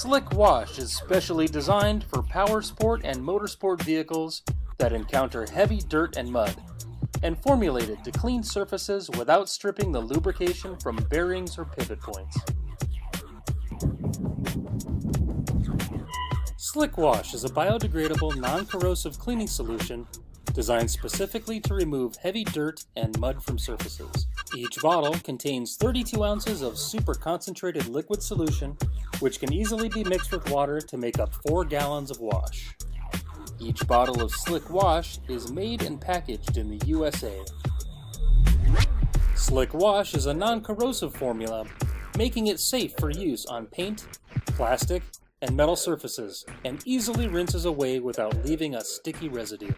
Slick Wash is specially designed for power sport and motorsport vehicles that encounter heavy dirt and mud, and formulated to clean surfaces without stripping the lubrication from bearings or pivot points. Slick Wash is a biodegradable, non-corrosive cleaning solution designed specifically to remove heavy dirt and mud from surfaces. Each bottle contains 32 ounces of super concentrated liquid solution, which can easily be mixed with water to make up 4 gallons of wash. Each bottle of Slick Wash is made and packaged in the USA. Slick Wash is a non-corrosive formula, making it safe for use on paint, plastic, and metal surfaces, and easily rinses away without leaving a sticky residue.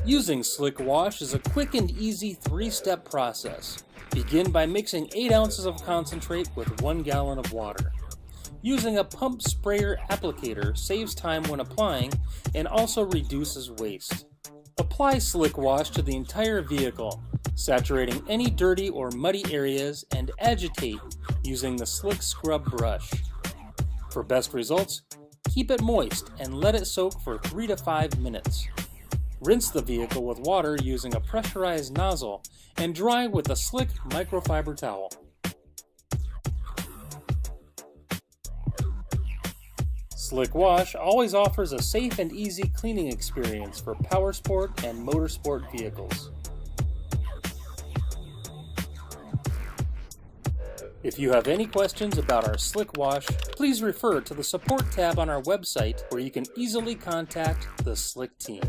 Using Slick Wash is a quick and easy 3-step process. Begin by mixing 8 ounces of concentrate with 1 gallon of water. Using a pump sprayer applicator saves time when applying and also reduces waste. Apply Slick Wash to the entire vehicle, saturating any dirty or muddy areas, and agitate using the Slick Scrub brush. For best results, keep it moist and let it soak for 3 to 5 minutes. Rinse the vehicle with water using a pressurized nozzle and dry with a slick microfiber towel. Slick Wash always offers a safe and easy cleaning experience for powersport and motorsport vehicles. If you have any questions about our Slick Wash, please refer to the support tab on our website where you can easily contact the Slick team.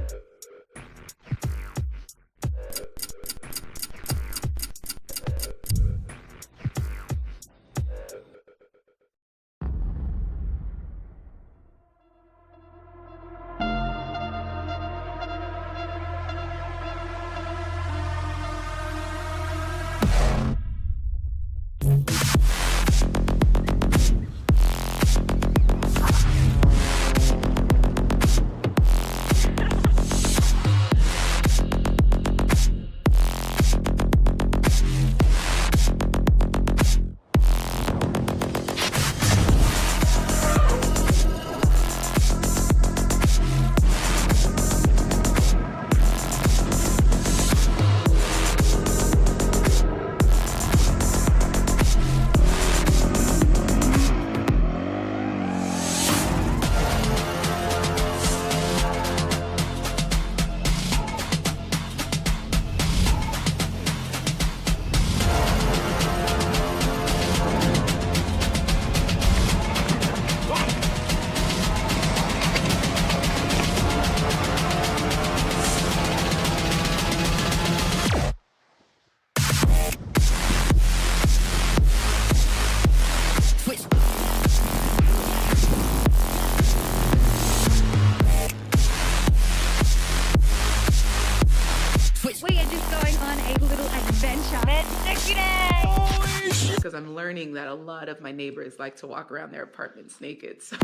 Because I'm learning that a lot of my neighbors like to walk around their apartments naked. So.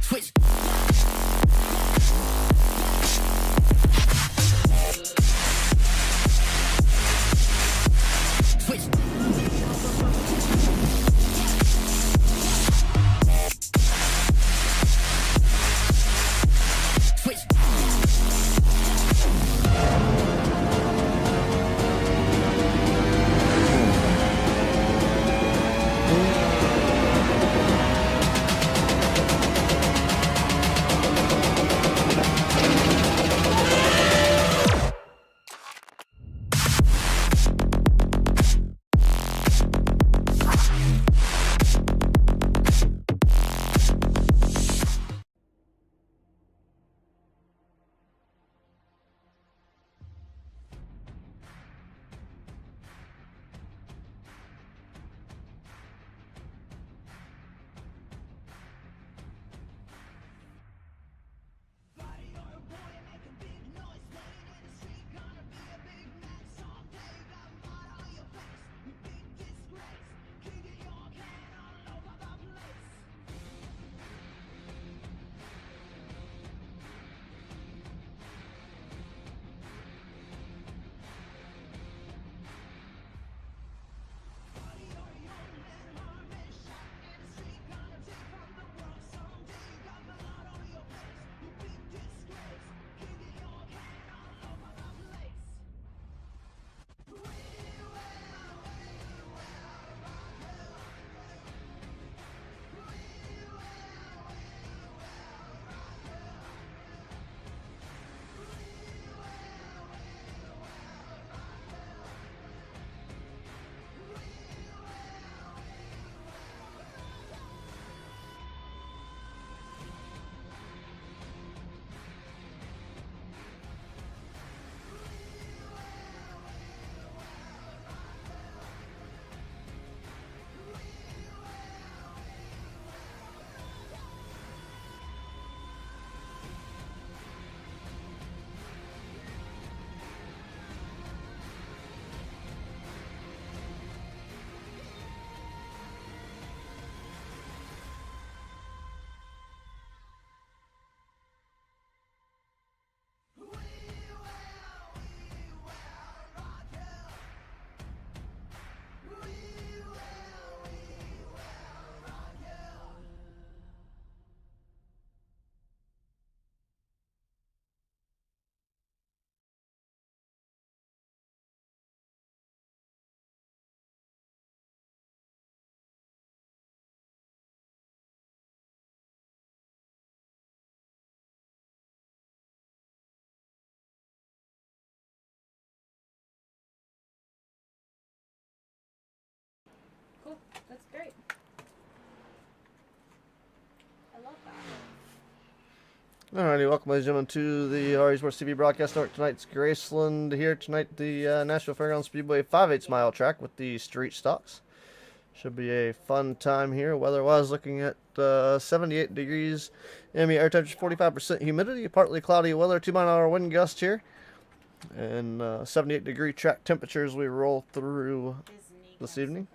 Switch. Alrighty, welcome ladies and gentlemen to the RE Sports TV broadcast network. Tonight's gRaceland here tonight, the Nashville Fairgrounds Speedway 5/8 mile track with the street stocks. Should be a fun time here. Weather-wise, looking at 78 degrees, ambient air temperature 45% humidity, partly cloudy weather, 2-mile-an-hour wind gust here, and 78-degree track temperatures we roll through this evening,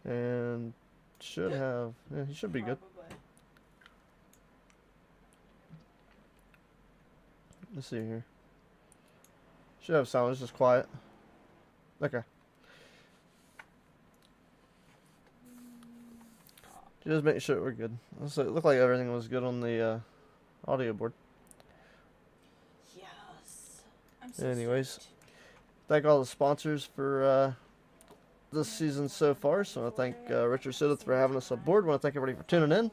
and should have, yeah, he should be good. Let's see here. Should have sound. It's just quiet. Okay. Just making sure we're good. So it looked like everything was good on the audio board. Yes. I'm so Anyways, stoked. thank all the sponsors for this season so far. So I want to thank Richard Sidith for having us aboard. I want to thank everybody for tuning in.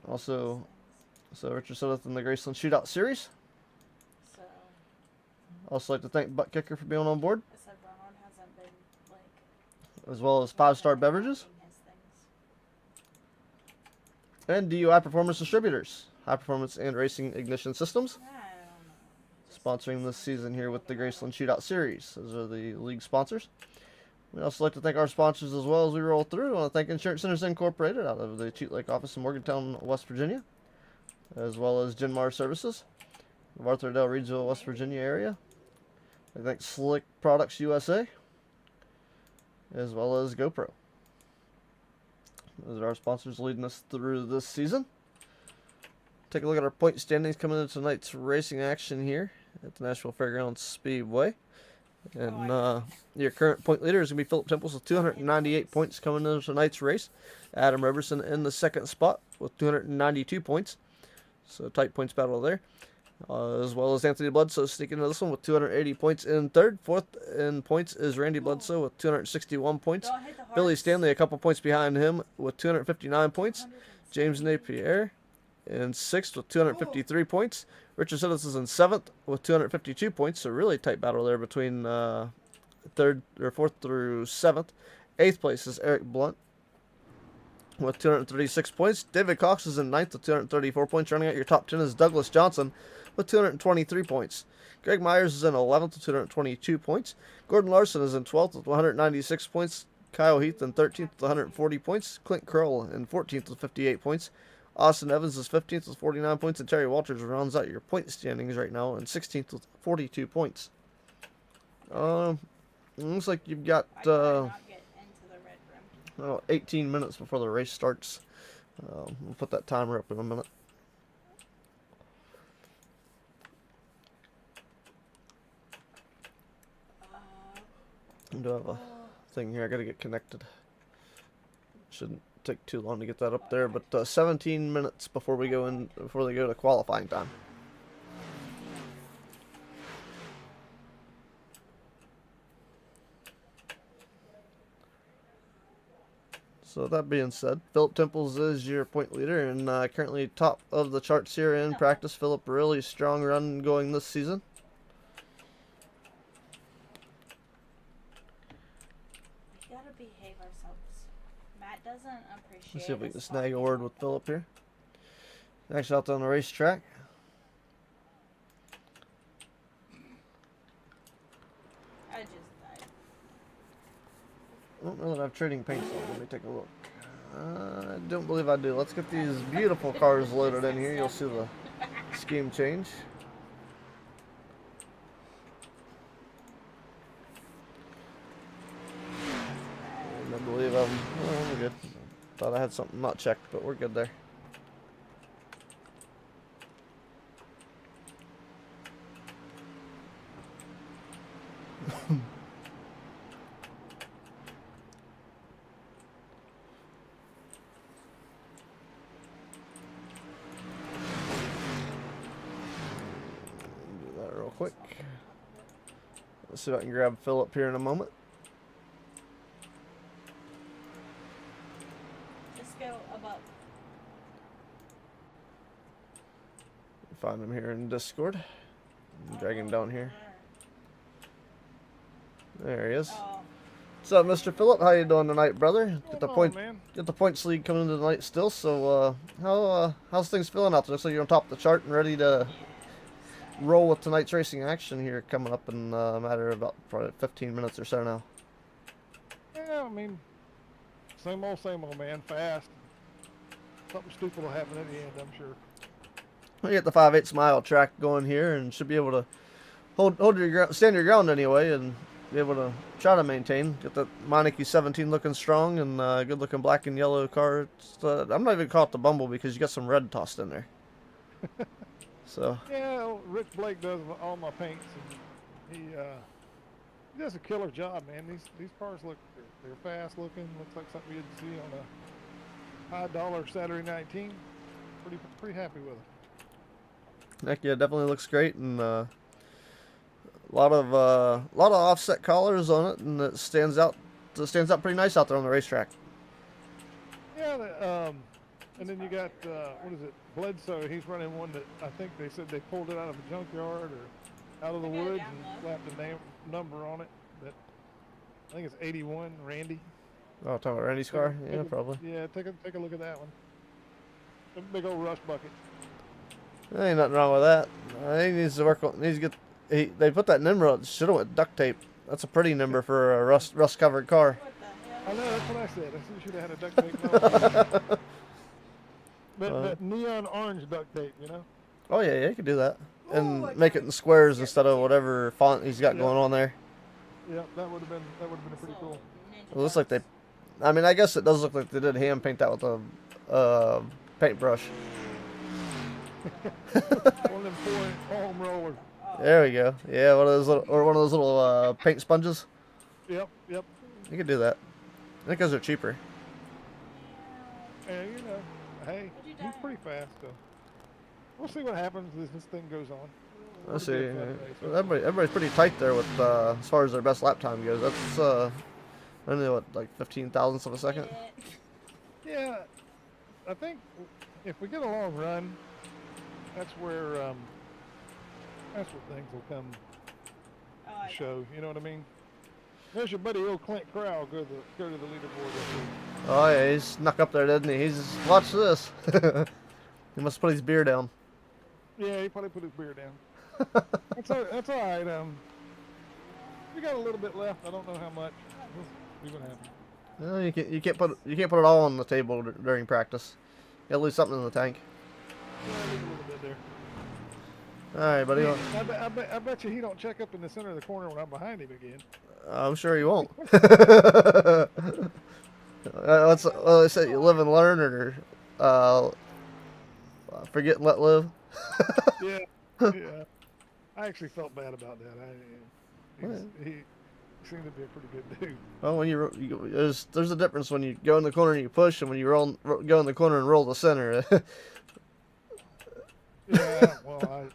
Also, Richard Sidith in the gRaceland Shootout Series. So, Also like to thank Butt Kicker for being on board, I said Ronald hasn't been like as well as 5-Star Beverages his things. and DUI Performance Distributors, High Performance and Racing Ignition Systems, I don't know. Just sponsoring this season here with the gRaceland Shootout Series. Those are the league sponsors. We also like to thank our sponsors as well as we roll through. I want to thank Insurance Centers Incorporated out of the Cheat Lake office in Morgantown, West Virginia, as well as Genmar Services of Arthurdale, Reidsville, West Virginia area. I thank Slick Products USA, as well as GoPro. Those are our sponsors leading us through this season. Take a look at our point standings coming into tonight's racing action here at the Nashville Fairgrounds Speedway. And your current point leader is going to be Philip Temples with 298 points coming into tonight's race. Adam Roberson in the second spot with 292 points. So tight points battle there. As well as Anthony Bledsoe sneaking into this one with 280 points in third. Fourth in points is Randy Bledsoe with 261 points. don't hit the hearts. Billy Stanley a couple points behind him with 259 points. James Napier in sixth with 253 points. Richard Sidis is in seventh with 252 points. So really tight battle there between third or fourth through seventh. Eighth place is Eric Blunt with 236 points. David Cox is in ninth with 234 points. Running out your top 10 is Douglas Johnson with 223 points. Greg Myers is in 11th with 222 points. Gordon Larson is in 12th with 196 points. Kyle Heath in 13th with 140 points. Clint Curl in 14th with 58 points. Austin Evans is 15th with 49 points. And Terry Walters rounds out your point standings right now in 16th with 42 points. Looks like you've got I better not get into the red rim. 18 minutes before the race starts. We'll put that timer up in a minute. I do have a thing here. I gotta get connected. Shouldn't take too long to get that up there, but 17 minutes before we go in, before they go to qualifying time. So that being said, Philip Temples is your point leader and currently top of the charts here in practice. Philip, really strong run going this season. We gotta behave ourselves. Matt doesn't appreciate. Let's see if we us can snag a talking word about with that. Philip here. Actually out there on the racetrack. I just died. I don't know that I have trading paints on. Let me take a look. I don't believe I do. Let's get these beautiful cars loaded in here. You'll see the scheme change. And I believe I'm good. Thought I had something not checked, but we're good there. Do that real quick. Let's see if I can grab Philip here in a moment. Just go above. Find him here in Discord. Drag him down here. There he is. Oh, What's up, Mr. Phillip? How you doing tonight, brother? What's going on, man? Get the points lead coming into tonight still. So, how's things feeling out there? So you're on top of the chart and ready to roll with tonight's racing action here, coming up in a matter of about probably 15 minutes or so now. Yeah, I mean, same old, man. Fast. Something stupid will happen at the end, I'm sure. We get the 5/8 mile track going here, and should be able to hold your ground, stand your ground anyway, and be able to try to maintain. Get the Meineke 17 looking strong and good looking black and yellow car. I'm not even calling it the Bumble because you got some red tossed in there. So. Yeah, Rich Blake does all my paints, and he does a killer job, man. These cars they're fast looking. Looks like something you'd see on a high dollar Saturday night team. Pretty happy with it. Heck yeah, definitely looks great, and a lot of offset collars on it, and it stands out pretty nice out there on the racetrack. Yeah, and then you got what is it, Bledsoe? He's running one that I think they said they pulled it out of a junkyard or out of the woods and slapped a number on it. That I think it's 81, Randy. Oh, talking about Randy's car? Yeah, probably. Yeah, take a look at that one. A big old rust bucket. There ain't nothing wrong with that. He needs to work on. Needs to get. They put that Nimrod. Should have went duct tape. That's a pretty number for a rust covered car. I know, that's what I said. I said you should have had a duct tape. That neon orange duct tape, you know. Oh yeah, you could do that, and make it in squares instead of whatever font he's got going on there. Yeah, that would have been pretty cool. It looks like they. I mean, I guess it does look like they did hand paint that with a paintbrush. One of them foam rollers. There we go. Yeah, one of those little paint sponges. Yep. You could do that. I think those are cheaper. And you know, hey, he's pretty fast though. We'll see what happens as this thing goes on. Let's see. Everybody's pretty tight there with as far as their best lap time goes. That's only what, like 15 thousandths of a second. Yeah, I think if we get a long run, that's where things will come to show. You know what I mean? There's your buddy old Clint Crow. Go to the leaderboard. Oh yeah, he's snuck up there, didn't he? He's watch this. He must put his beer down. Yeah, he probably put his beer down. That's all right. We got a little bit left. I don't know how much. We'll see what happens. No, you can't put it all on the table during practice. You gotta leave something in the tank. Yeah, leave a little bit there. All right, buddy. I bet you he don't check up in the center of the corner when I'm behind him again. I'm sure he won't. They say you live and learn, or forget and let live. Yeah. I actually felt bad about that. He seemed to be a pretty good dude. Well, when there's a difference when you go in the corner and you push, and when you go in the corner and roll the center. Yeah, well,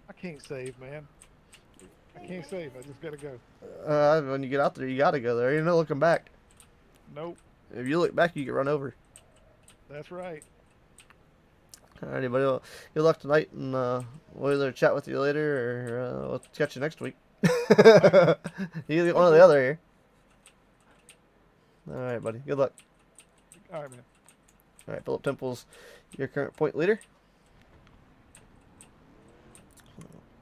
I can't save, man. I can't save. I just gotta go. When you get out there, you gotta go there. You're no looking back. Nope. If you look back, you get run over. That's right. Alrighty, buddy. Well, good luck tonight, and we'll either chat with you later, or we'll catch you next week. You get one or the other here. Alright, buddy. Good luck. All right, man. Alright, Philip Temple's your current point leader.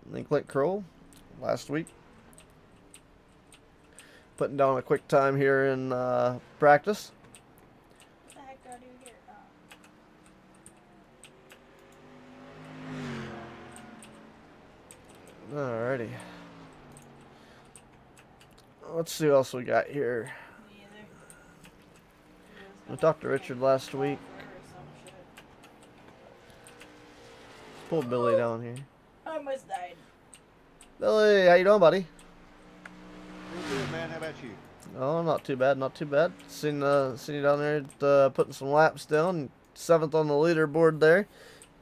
And then Clint Kroll last week. Putting down a quick time here in practice. What the heck do I do here? Alrighty. Let's see what else we got here. Me either. We talked to Richard last week. Let's pull Billy down here. I almost died. Billy, how you doing, buddy? Real good, man. How about you? Oh, not too bad, not too bad. Seen you down there putting some laps down. 7th on the leaderboard there.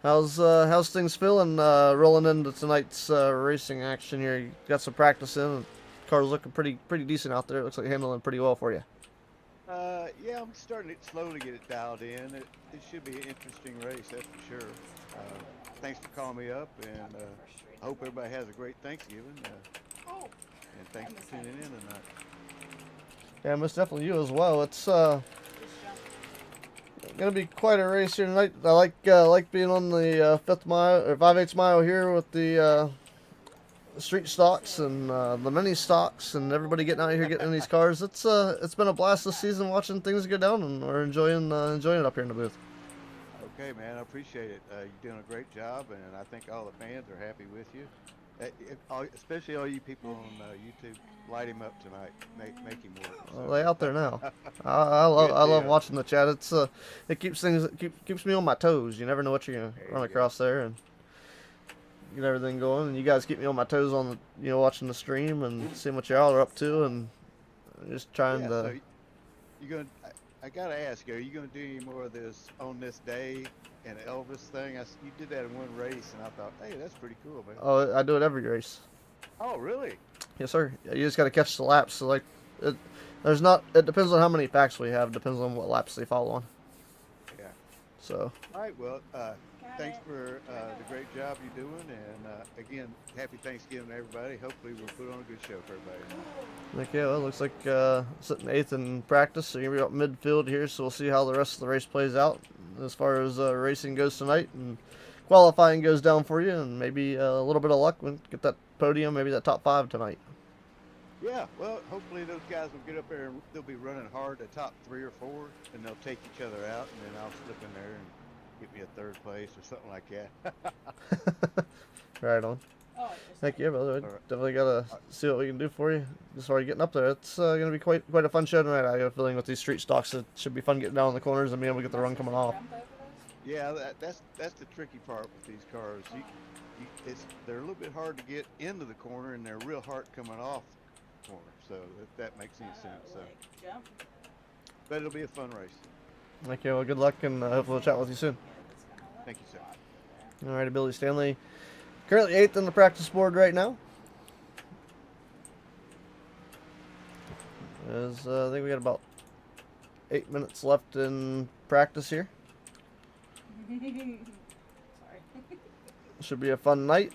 How's things feeling rolling into tonight's racing action here? You got some practice in. The car's looking pretty decent out there. It looks like handling pretty well for you. Yeah, I'm starting to slowly get it dialed in. It should be an interesting race, that's for sure. Thanks for calling me up, and I hope everybody has a great Thanksgiving. And thanks for tuning in tonight. Yeah, most definitely you as well. It's Just jump. gonna be quite a race here tonight. I like being on the 5th mile or 5/8 mile here with the street stocks and the mini stocks and everybody getting out here getting in these cars. It's been a blast this season watching things go down, and we're enjoying it up here in the booth. Okay, man, I appreciate it. You're doing a great job, and I think all the fans are happy with you. Especially all you people on YouTube, light him up tonight. Make him work. Well, they out there now. I love deal. watching the chat. It keeps keeps me on my toes. You never know what you're gonna There run you go. across there, and get everything going. And you guys keep me on my toes on the watching the stream and seeing what y'all are up to, and just trying Yeah, to. so you're gonna. I gotta ask you, are you gonna do any more of this on this day and Elvis thing? You did that in one race, and I thought, hey, that's pretty cool, man. Oh, I do it every race. Oh, really? Yes, sir. You just got to catch the laps. So like, it depends on how many packs we have. Depends on what laps they fall on. Yeah. So. All right. Well, Got thanks it. for the great job you're doing, and again, happy Thanksgiving to everybody. Hopefully, we'll put on a good show for everybody. Okay, well, it looks like sitting 8th in practice, so you're going to be up midfield here, so we'll see how the rest of the race plays out as far as racing goes tonight, and qualifying goes down for you, and maybe a little bit of luck when get that podium, maybe that top 5 tonight. Yeah. Well, hopefully those guys will get up there and they'll be running hard, the top 3 or 4, and they'll take each other out, and then I'll slip in there and get me a 3rd place or something like that. Right on. Oh, it just Heck yeah, brother. All right. Definitely got to see what we can do for you as far as getting up there. It's going to be quite a fun show tonight. I got a feeling with these street stocks, it should be fun getting down in the corners and being able to get the run coming off. jump over those? Yeah, that's the tricky part with these cars. They're a little bit hard to get into the corner, and they're real hard coming off the corner. So if that makes any sense. So, Like, jump. but it'll be a fun race. Okay, well, good luck, and hopefully we'll chat with you soon. Yeah, it's gonna let Thank you, me sir. walk through there. Alrighty, Billy Stanley. Currently 8th on the practice board right now. I think we got about 8 minutes left in practice here. Sorry. Should be a fun night.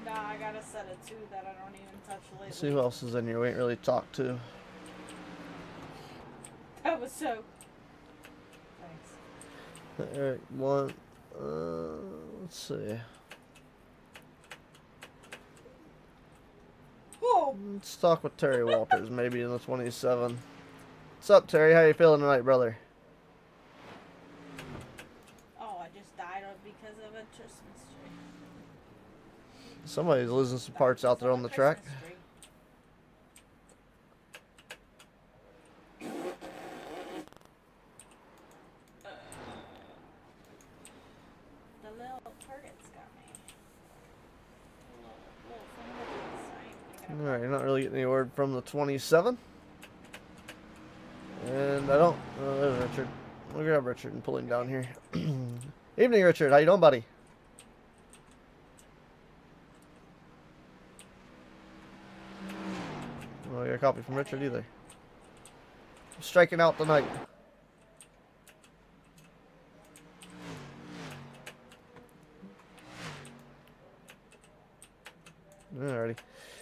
Nah, I got a set of 2 that I don't even touch lately. Let's see who else is in here we ain't really talked to. That was so. Thanks. Alright, one. Let's see. Whoa! Let's talk with Terry Walters, maybe in the 27. What's up, Terry? How you feeling tonight, brother? Oh, I just died because of a Christmas tree. Somebody's losing some parts out there on the track. Christmas tree. The little targets got me. Little thing. Alright, you're not really getting any word from the 27. And I don't. Oh, there's Richard. We'll grab Richard and pull him down here. Evening, Richard. How you doing, buddy? Oh, I got a copy from Richard either. Striking out tonight. Alrighty.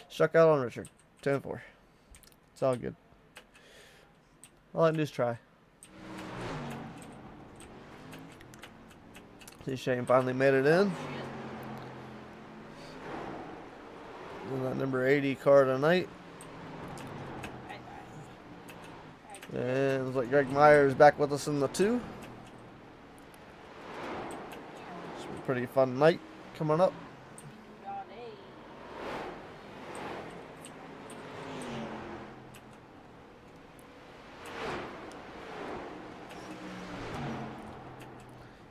Struck out on Richard. 10-4. It's all good. All I can do is try. See, Shane finally made it in. In that number 80 car tonight. I died. And looks like Greg Myers back with us in the 2. It's a pretty fun night coming up. Got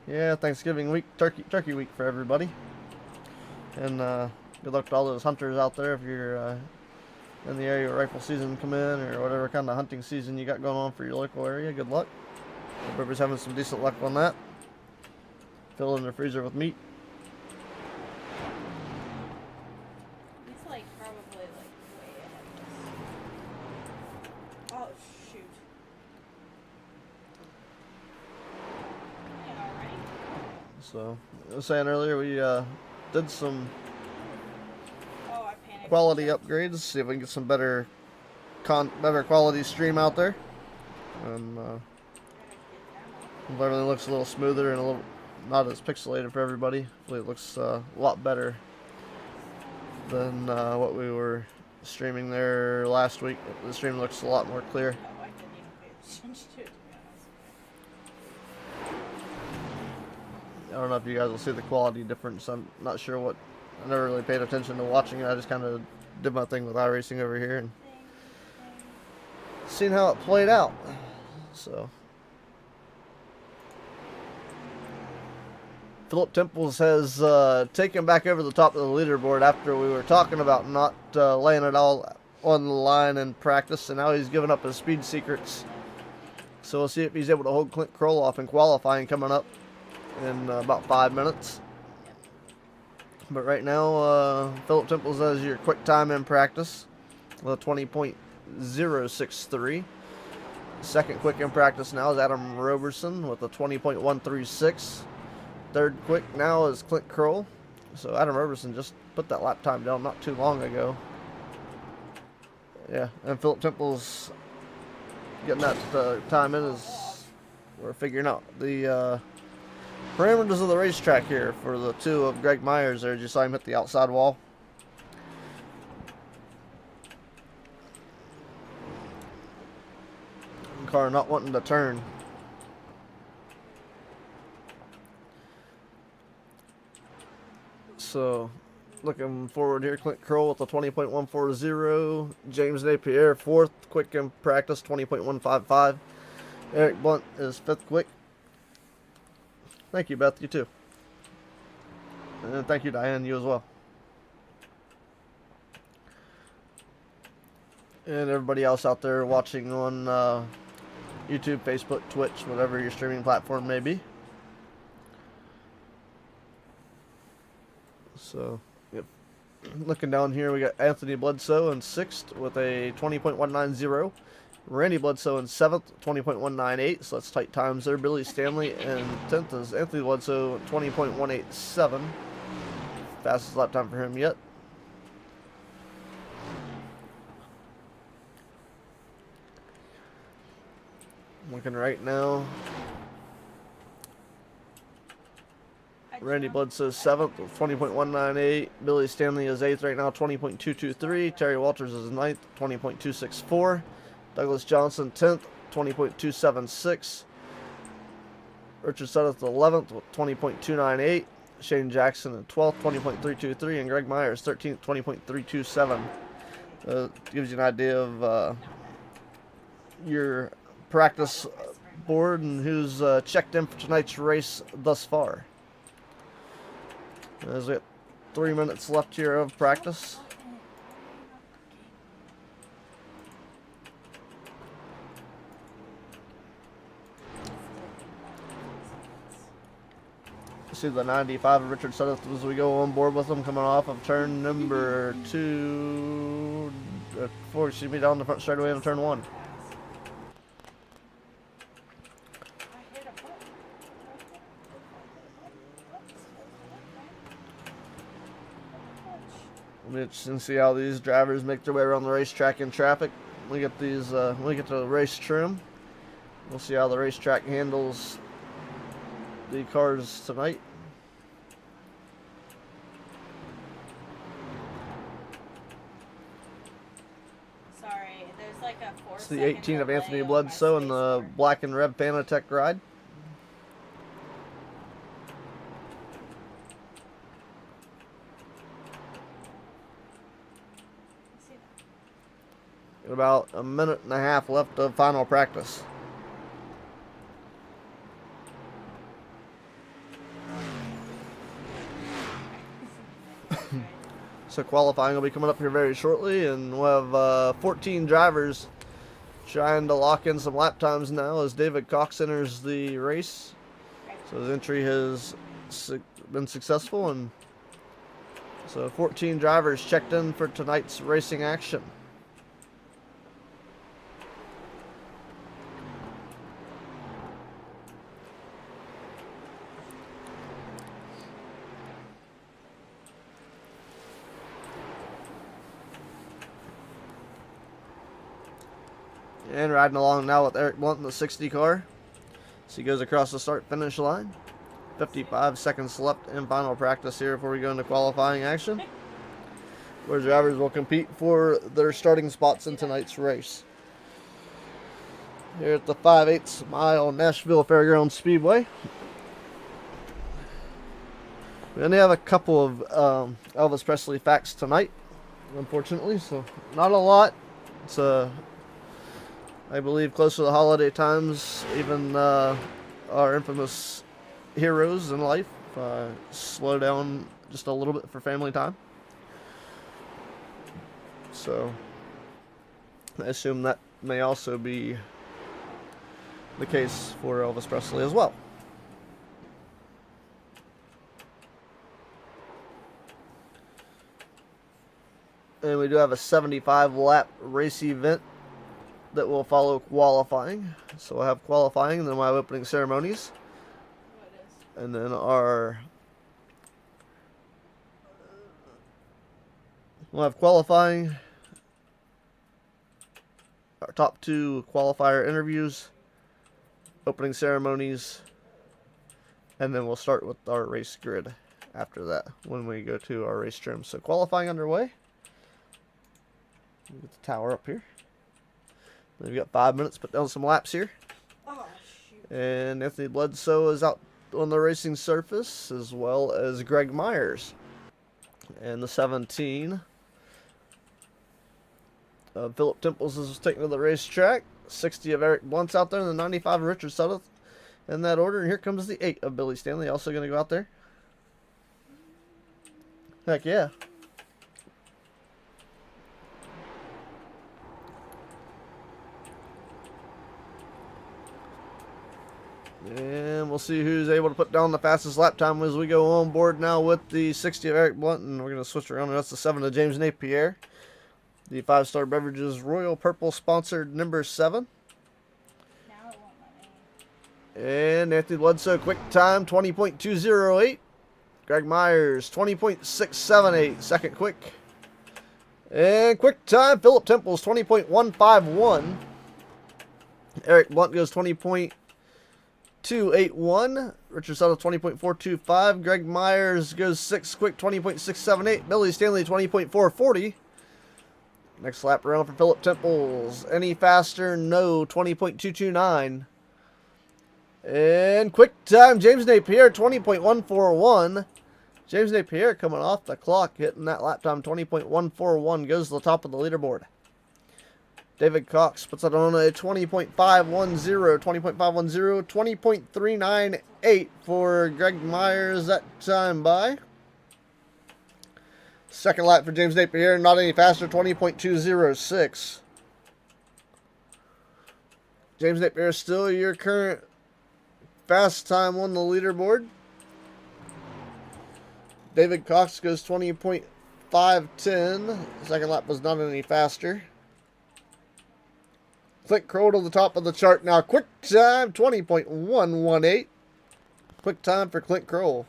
a. Yeah, Thanksgiving week, turkey week for everybody. And good luck to all those hunters out there if you're in the area where rifle season come in or whatever kind of hunting season you got going on for your local area. Good luck. Hope everybody's having some decent luck on that. Filling their freezer with meat. He's like probably like way ahead of us. Oh shoot. Yeah, alright. So, I was saying earlier, we did some Oh, I panicked. quality upgrades, see if we can get some better better quality stream out there, and everything looks a little smoother and a little not as pixelated for everybody. Hopefully it looks a lot better than what we were streaming there last week. The stream looks a lot more clear. Oh, I didn't even pay attention to it, to be honest. I don't know if you guys will see the quality difference. I'm not sure what. I never really paid attention to watching it. I just kind of did my thing with iRacing over here and seen how it played out. So Philip Temples has taken back over the top of the leaderboard after we were talking about not laying it all on the line in practice, and now he's given up his speed secrets. So we'll see if he's able to hold Clint Kroll off in qualifying coming up in about 5 minutes. But right now, Philip Temples has your quick time in practice with a 20.063. Second quick in practice now is Adam Roberson with a 20.136. Third quick now is Clint Kroll. So Adam Roberson just put that lap time down not too long ago. Yeah, and Philip Temples getting that time in is we're figuring out the parameters of the racetrack here for the two of Greg Myers there. You saw him hit the outside wall. Car not wanting to turn. So, looking forward here, Clint Kroll with a 20.140. James Napier, fourth quick in practice, 20.155. Eric Blunt is fifth quick. Thank you, Beth. You too. And thank you, Diane. You as well. And everybody else out there watching on YouTube, Facebook, Twitch, whatever your streaming platform may be. So, yep. Looking down here, we got Anthony Bledsoe in sixth with a 20.190. Randy Bledsoe in seventh, 20.198. So that's tight times there. Billy Stanley in 10th is Anthony Bledsoe, 20.187. Fastest lap time for him yet. Looking right now. Randy Bledsoe 7th with 20.198. Billy Stanley is 8th right now, 20.223. Terry Walters is 9th, 20.264. Douglas Johnson 10th, 20.276. Richard Suddeth 11th with 20.298. Shane Jackson in 12th, 20.323. And Greg Myers 13th, 20.327. Gives you an idea of your practice board and who's checked in for tonight's race thus far. There's 3 minutes left here of practice. See the 95 of Richard Suddeth as we go on board with him, coming off of turn number 4, excuse me, down the front straightaway on turn 1. We'll be interested to see how these drivers make their way around the racetrack in traffic. We get these, we get to the race trim. We'll see how the racetrack handles the cars tonight. Sorry, there's like a 4 It's the 18 of Anthony Bledsoe in the black and red Fanatec ride. About a minute and a half left of final practice. So qualifying will be coming up here very shortly, and we'll have 14 drivers trying to lock in some lap times now as David Cox enters the race. So his entry has been successful, and so 14 drivers checked in for tonight's racing action. And riding along now with Eric Blunt in the 60 car. So he goes across the start-finish line. 55 seconds left in final practice here before we go into qualifying action, where drivers will compete for their starting spots in tonight's race. Here at the 5/8 mile Nashville Fairgrounds Speedway. We only have a couple of Elvis Presley facts tonight, unfortunately, so not a lot. It's I believe close to the holiday times, even our infamous heroes in life slow down just a little bit for family time. So I assume that may also be the case for Elvis Presley as well. And we do have a 75 lap race event that will follow qualifying. So we'll have qualifying, and then we'll have opening ceremonies. And then we'll have qualifying, our top 2 qualifier interviews, opening ceremonies, and then we'll start with our race grid after that when we go to our race trim. So qualifying underway. Get the tower up here. We've got 5 minutes to put down some laps here. Oh, shoot. And Anthony Bledsoe is out on the racing surface, as well as Greg Myers. And the 17, Philip Temples is taking to the racetrack. 60 of Eric Blunt's out there, and the 95 of Richard Sutton in that order. And here comes the 8 of Billy Stanley, also going to go out there. Heck yeah. And we'll see who's able to put down the fastest lap time as we go on board now with the 60 of Eric Blunt. And we're going to switch around, and that's the 7 of James Napier. The 5-Star Beverages Royal Purple sponsored number 7. Now it won't let me. And Anthony Bledsoe, quick time, 20.208. Greg Myers, 20.678, second quick. And quick time, Philip Temples, 20.151. Eric Blunt goes 20.281. Richard Sutton, 20.425. Greg Myers goes 6 quick, 20.678. Billy Stanley, 20.440. Next lap around for Philip Temples. Any faster? No, 20.229. And quick time, James Napier, 20.141. James Napier coming off the clock, hitting that lap time, 20.141, goes to the top of the leaderboard. David Cox puts it on a 20.510, 20.510, 20.398 for Greg Myers that time by. Second lap for James Napier, not any faster, 20.206. James Napier is still your current fast time on the leaderboard. David Cox goes 20.510. Second lap was not any faster. Clint Kroll to the top of the chart now. Quick time, 20.118. Quick time for Clint Kroll.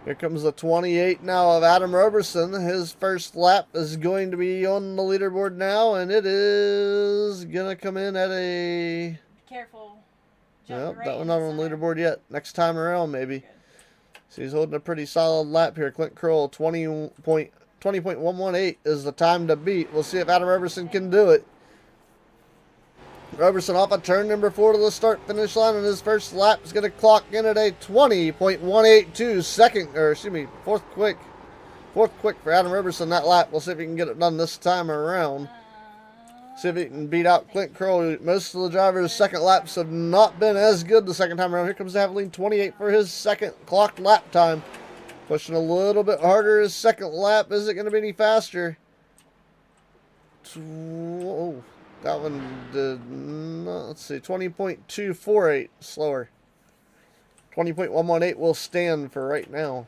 Here comes the 28 now of Adam Roberson. His first lap is going to be on the leaderboard now, and it is going to come in at a... Careful. Nope, that one not on the leaderboard yet. Next time around, maybe. So he's holding a pretty solid lap here. Clint Kroll, 20.118 is the time to beat. We'll see if Adam Roberson can do it. Roberson off of turn number 4 to the start-finish line, and his first lap is going to clock in at a 20.182. Fourth quick. Fourth quick for Adam Roberson that lap. We'll see if he can get it done this time around. See if he can beat out Clint Kroll. Most of the drivers' second laps have not been as good the second time around. Here comes Aveline, 28 for his second clocked lap time. Pushing a little bit harder his second lap. Is it going to be any faster? Oh, that one did not. Let's see, 20.248 slower. 20.118 will stand for right now.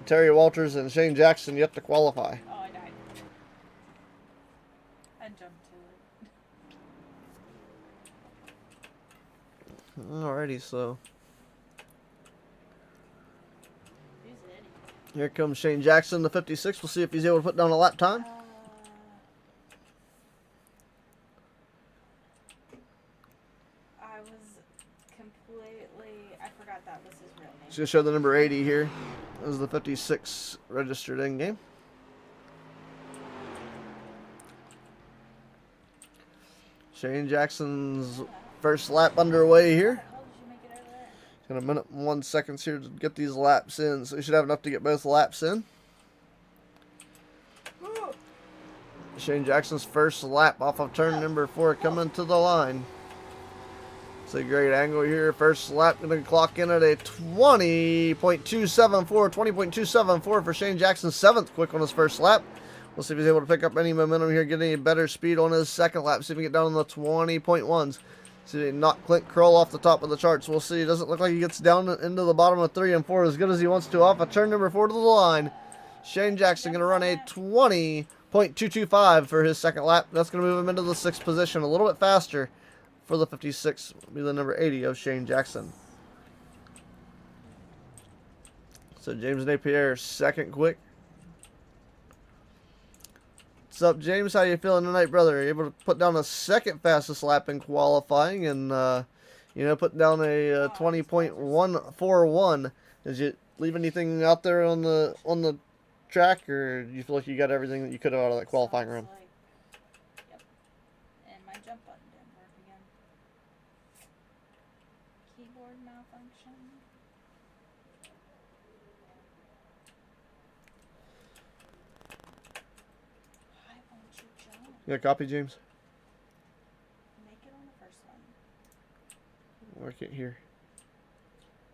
Terry Walters and Shane Jackson yet to qualify. Oh, I died. I jumped to it. Alrighty, so Who's it? here comes Shane Jackson, the 56. We'll see if he's able to put down a lap time. was completely. I forgot that was his real name. Just gonna show the number 80 here. That was the 56 registered in game. Shane Jackson's first lap underway here. How did you make it over there? Got a minute and 1 second here to get these laps in, so you should have enough to get both laps in. Shane Jackson's first lap off of turn number 4 coming to the line. It's a great angle here. First lap going to clock in at a 20.274. 20.274 for Shane Jackson. 7th quick on his first lap. We'll see if he's able to pick up any momentum here, get any better speed on his second lap. See if he can get down in the 20.1s. See if he can knock Clint Kroll off the top of the charts. We'll see. It doesn't look like he gets down into the bottom of 3 and 4 as good as he wants to off of turn number 4 to the line. Shane Jackson going to run a 20.225 for his second lap. That's going to move him into the 6th position a little bit faster for the 56. Will be the number 80 of Shane Jackson. So James Napier, second quick. What's up, James? How you feeling tonight, brother? Are you able to put down a second fastest lap in qualifying and, put down a 20.141? Did you leave anything out there on the track, or do you feel like you got everything that you could have out of that qualifying run? Yep. And my jump button didn't work again. Keyboard malfunction. Why won't you jump? You got a copy, James? Make it on the first one. Or I can't hear.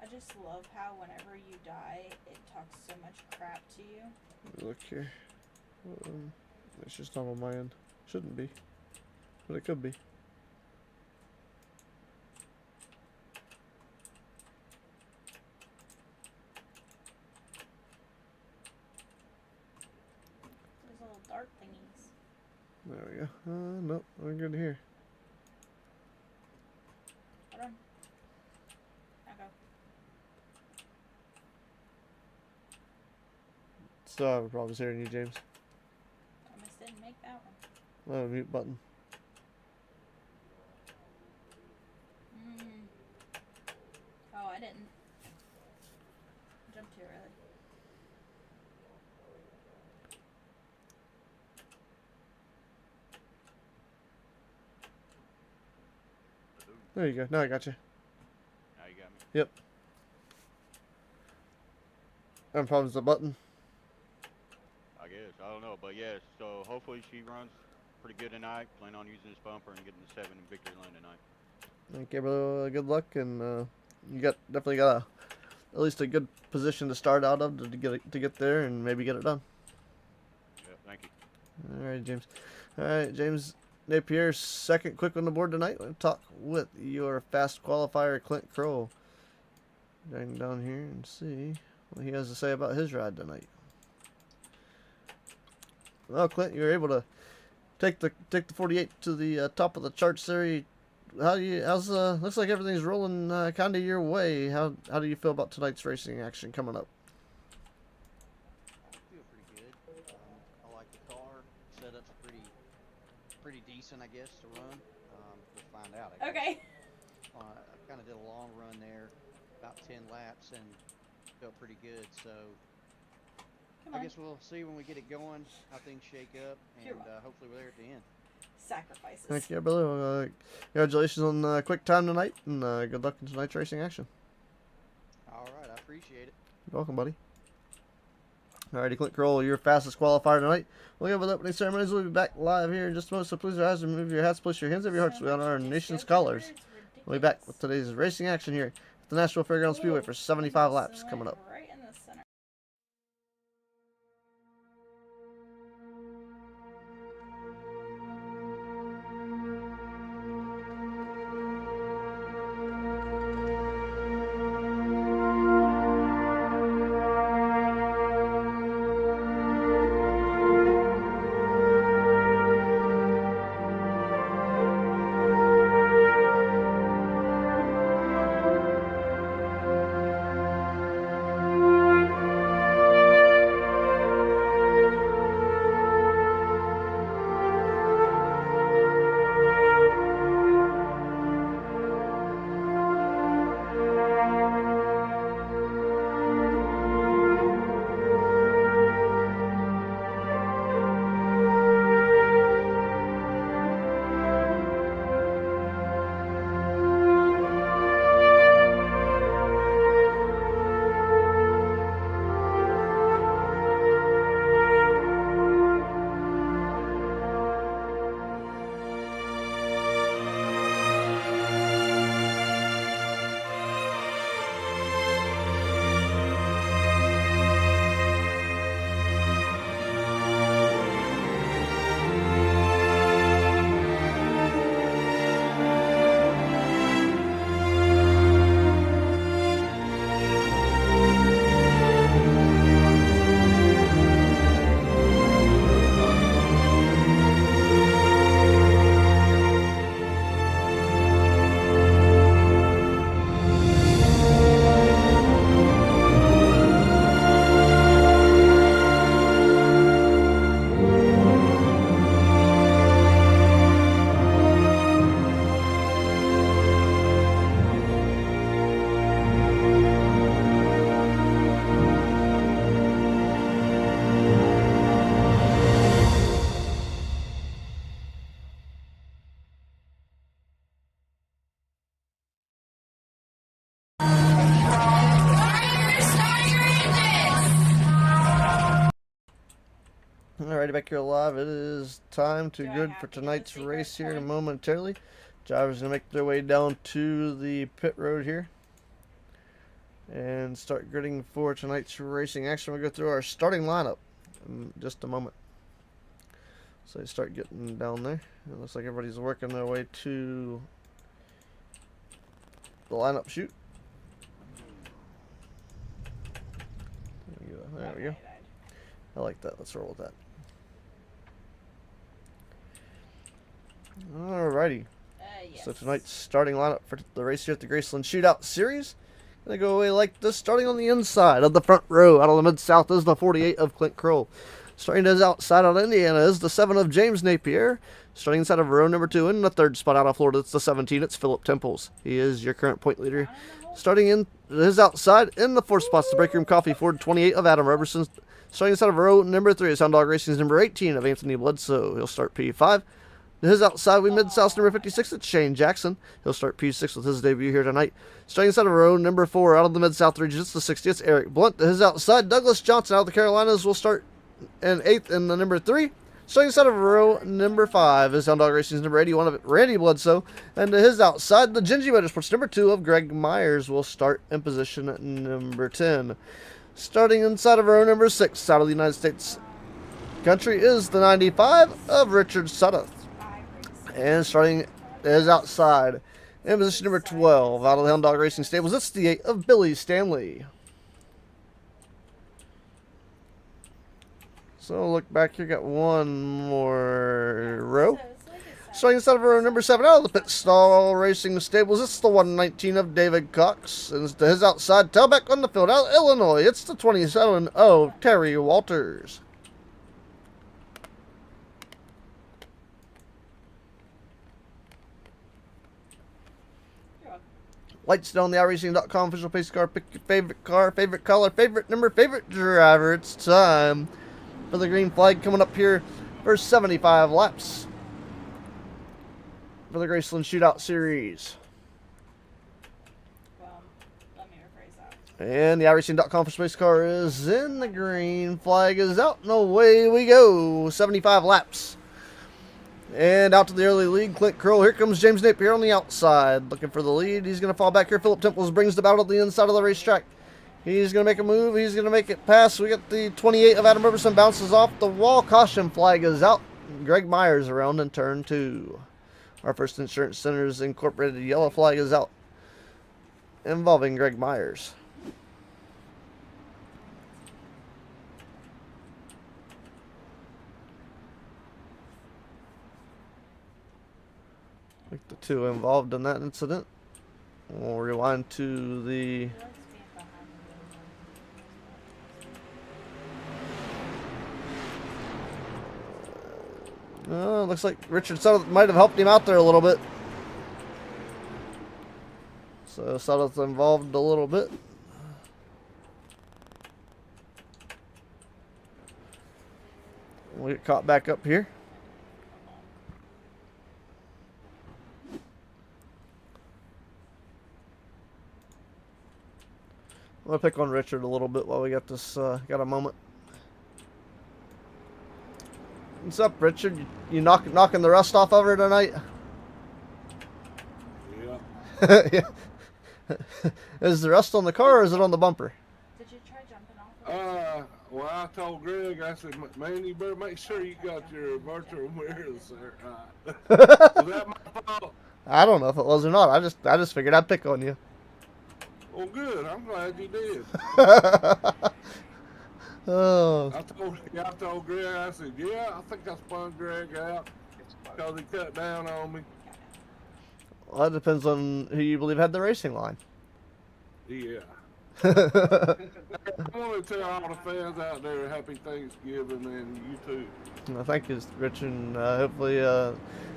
I just love how whenever you die, it talks so much crap to you. Let me look here. It's just not on my end. Shouldn't be, but it could be. Those little dart thingies. There we go. Nope, we're good here. Hold on. I'll go. Still have a problem hearing you, James. Almost didn't make that one. Oh, mute button. Oh, I didn't. Jump too early. There you go. Now I got you. Now you got me. Yep. Having problems with the button. I guess. I don't know. But yeah, so hopefully she runs pretty good tonight. Plan on using this bumper and getting the 7 in victory lane tonight. Okay, brother. Good luck, and you definitely got at least a good position to start out of to get there and maybe get it done. Yeah, thank you. All right, James. All right, James Napier, second quick on the board tonight. We'll talk with your fast qualifier, Clint Kroll. Going down here and see what he has to say about his ride tonight. Well, Clint, you were able to take the 48 to the top of the charts there. Looks like everything's rolling kind of your way. How do you feel about tonight's racing action coming up? I feel pretty good. I like the car. Setup's pretty decent, I guess, to run. We'll find out, I guess. Okay. I kind of did a long run there, about 10 laps, and felt pretty good. So Come I on. guess we'll see when we get it going how things shake up, You're and welcome. hopefully we're there at the end. Sacrifices. Thank you, brother. Well, congratulations on quick time tonight, and good luck in tonight's racing action. All right, I appreciate it. You're welcome, buddy. Alrighty, Clint Kroll, your fastest qualifier tonight. We'll get with opening ceremonies. We'll be back live here in just a moment, so please your eyes, remove your hats, place your hands over your hearts. We honor our nation's scholars. We'll be back with today's racing action here at the Nashville Fairgrounds Speedway for 75 laps coming up. Alrighty, back here live. It is time to Do I good have for to get the tonight's secret race here coin? momentarily. Drivers gonna make their way down to the pit road here and start gridding for tonight's racing action. We'll go through our starting lineup in just a moment. So they start getting down there. It looks like everybody's working their way to the lineup chute. There we go. I like that. Let's roll with that. Alrighty. Yes. So tonight's starting lineup for the race here at the GRaceland Shootout Series. Gonna go away like this. Starting on the inside of the front row, out of the Mid-South, is the 48 of Clint Kroll. Starting as outside out of Indiana is the 7 of James Napier. Starting inside of row number 2 in the third spot out of Florida, it's the 17. It's Philip Temples. He is your current point leader. Starting in his outside in the 4th spot, the Break Room Coffee Ford 28 of Adam Robertson. Starting inside of row number 3 is Hound Dog Racing's number 18 of Anthony Bledsoe. He'll start P5. His outside, we Mid-South number 56, it's Shane Jackson. He'll start P6 with his debut here tonight. Starting inside of row number 4 out of the Mid-South region, it's the 60, it's Eric Blunt. His outside, Douglas Johnson out of the Carolinas will start in 8th in the number 3. Starting inside of row number 5 is Hound Dog Racing's number 81 of Randy Bledsoe. And to his outside, the Gingy Motorsports number 2 of Greg Myers will start in position number 10. Starting inside of row number 6 out of the United States country is the 95 of Richard Sudduth. And starting is outside in position number 12 out of the Hound Dog Racing Stables, it's the 8 of Billy Stanley. So look back here, got one more row. Starting inside of row number 7 out of the Pit Stall Racing Stables, it's the 119 of David Cox. And to his outside, tailback on the field out of Illinois, it's the 27 of Terry Walters. Lights down the iRacing.com official pace car. Pick your favorite car, favorite color, favorite number, favorite driver. It's time for the green flag coming up here for 75 laps for the GRaceland Shootout Series. Well, let me rephrase that. And the iRacing.com official pace car is in. The green flag is out, and away we go. 75 laps. And out to the early lead, Clint Kroll. Here comes James Napier on the outside, looking for the lead. He's going to fall back here. Philip Temples brings the battle to the inside of the racetrack. He's going to make a move. He's going to make it pass. We got the 28 of Adam Robertson bounces off the wall. Caution flag is out. Greg Myers around in turn 2. Our First Insurance Centers Incorporated yellow flag is out, involving Greg Myers. I think the 2 involved in that incident. We'll rewind to the looks like Richard Sudduth might have helped him out there a little bit. So Sudduth involved a little bit. We'll get caught back up here. I'm going to pick on Richard a little bit while we got this, got a moment. What's up, Richard? You knocking the rust off of her tonight? Yeah. Yeah. Is the rust on the car or is it on the bumper? Did you try jumping off? Well, I told Greg, I said, man, you better make sure you got your virtual mirrors there. Was that my fault? I don't know if it was or not. I just figured I'd pick on you. Well, good. I'm glad you did. Oh. I told Greg, I said, yeah, I think I spun Greg out because he cut down on me. Well, that depends on who you believe had the racing line. Yeah. I want to tell all the fans out there happy Thanksgiving, and you too. Well, thank you, Richard, and hopefully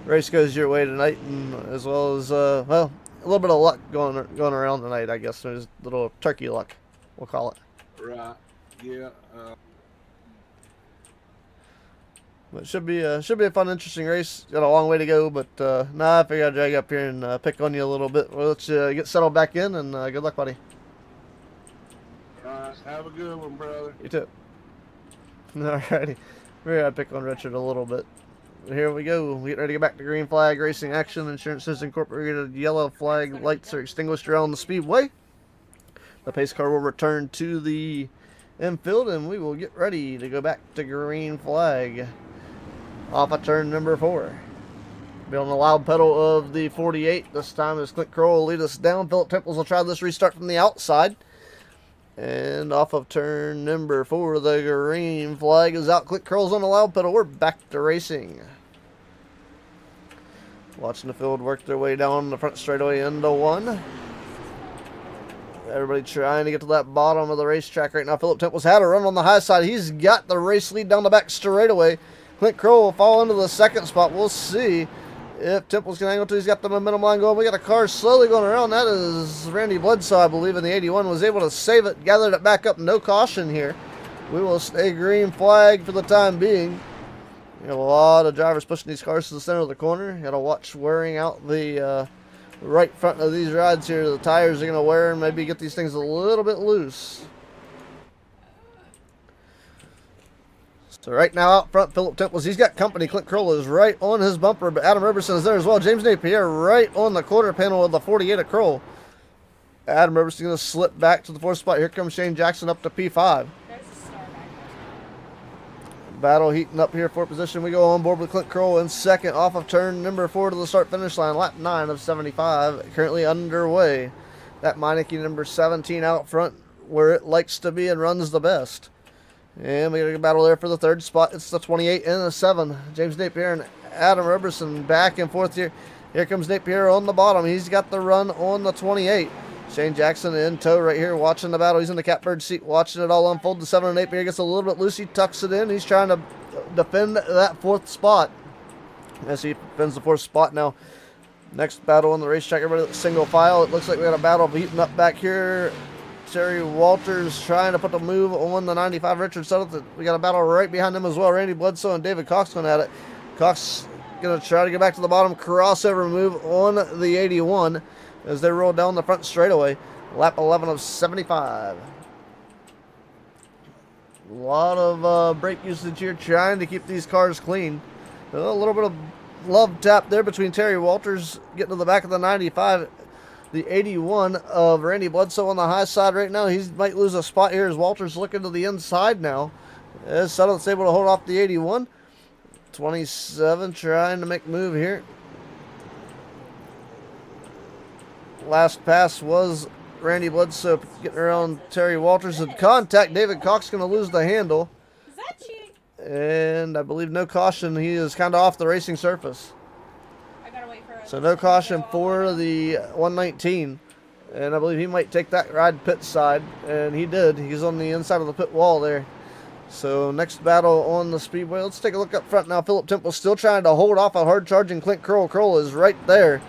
race goes your way tonight, and as well as well, a little bit of luck going around tonight. I guess there's a little turkey luck, we'll call it. Right. Yeah. But should be a fun, interesting race. Got a long way to go, but I figured I'd drag you up here and pick on you a little bit. We'll let you get settled back in, and good luck, buddy. All right. Have a good one, brother. You too. Alrighty. Maybe I'd pick on Richard a little bit. Here we go. We get ready to get back to green flag racing action. Insurances Incorporated yellow flag lights are extinguished around the speedway. The pace car will return to the infield, and we will get ready to go back to green flag. Off of turn number 4. Be on the loud pedal of the 48. This time as Clint Kroll will lead us down. Philip Temples will try this restart from the outside. And off of turn number 4, the green flag is out. Clint Kroll's on the loud pedal. We're back to racing. Watching the field work their way down the front straightaway into 1. Everybody trying to get to that bottom of the racetrack right now. Philip Temples had a run on the high side. He's got the race lead down the back straightaway. Clint Kroll will fall into the second spot. We'll see if Temples can hang on to. He's got the momentum line going. We got a car slowly going around. That is Randy Bledsoe, I believe, in the 81. Was able to save it, gathered it back up. No caution here. We will stay green flag for the time being. You have a lot of drivers pushing these cars to the center of the corner. You got to watch wearing out the right front of these rides here. The tires are going to wear and maybe get these things a little bit loose. So right now out front, Philip Temples, he's got company. Clint Kroll is right on his bumper, but Adam Robertson is there as well. James Napier right on the quarter panel of the 48 of Kroll. Adam Robertson going to slip back to the 4th spot. Here comes Shane Jackson up to P5. Battle heating up here for position. We go on board with Clint Kroll in second off of turn number 4 to the start-finish line. Lap 9 of 75 currently underway. That Meineke number 17 out front where it likes to be and runs the best. And we got a battle there for the 3rd spot. It's the 28 and the 7. James Napier and Adam Robertson back and forth here. Here comes Napier on the bottom. He's got the run on the 28. Shane Jackson in tow right here watching the battle. He's in the catbird seat watching it all unfold. The 7 and 8 Napier gets a little bit loose. He tucks it in. He's trying to defend that 4th spot. As he defends the 4th spot now. Next battle on the racetrack. Everybody single file. It looks like we got a battle heating up back here. Terry Walters trying to put the move on the 95. Richard Sutton. We got a battle right behind him as well. Randy Bledsoe and David Cox going at it. Cox going to try to get back to the bottom. Crossover move on the 81 as they roll down the front straightaway. Lap 11 of 75. A lot of brake usage here trying to keep these cars clean. A little bit of love tap there between Terry Walters getting to the back of the 95. The 81 of Randy Bledsoe on the high side right now. He might lose a spot here as Walters looking to the inside now. As Sutton's able to hold off the 81. 27 trying to make a move here. Last pass was Randy Bledsoe getting around Terry Walters in contact. David Cox going to lose the handle. Is that you? And I believe no caution. He is kind of off the racing surface. I gotta wait for So no caution for the 119. And I believe he might take that ride pit side. And he did. He's on the inside of the pit wall there. So next battle on the speedway. Let's take a look up front now. Philip Temple still trying to hold off a hard charging Clint Kroll. Kroll is right there.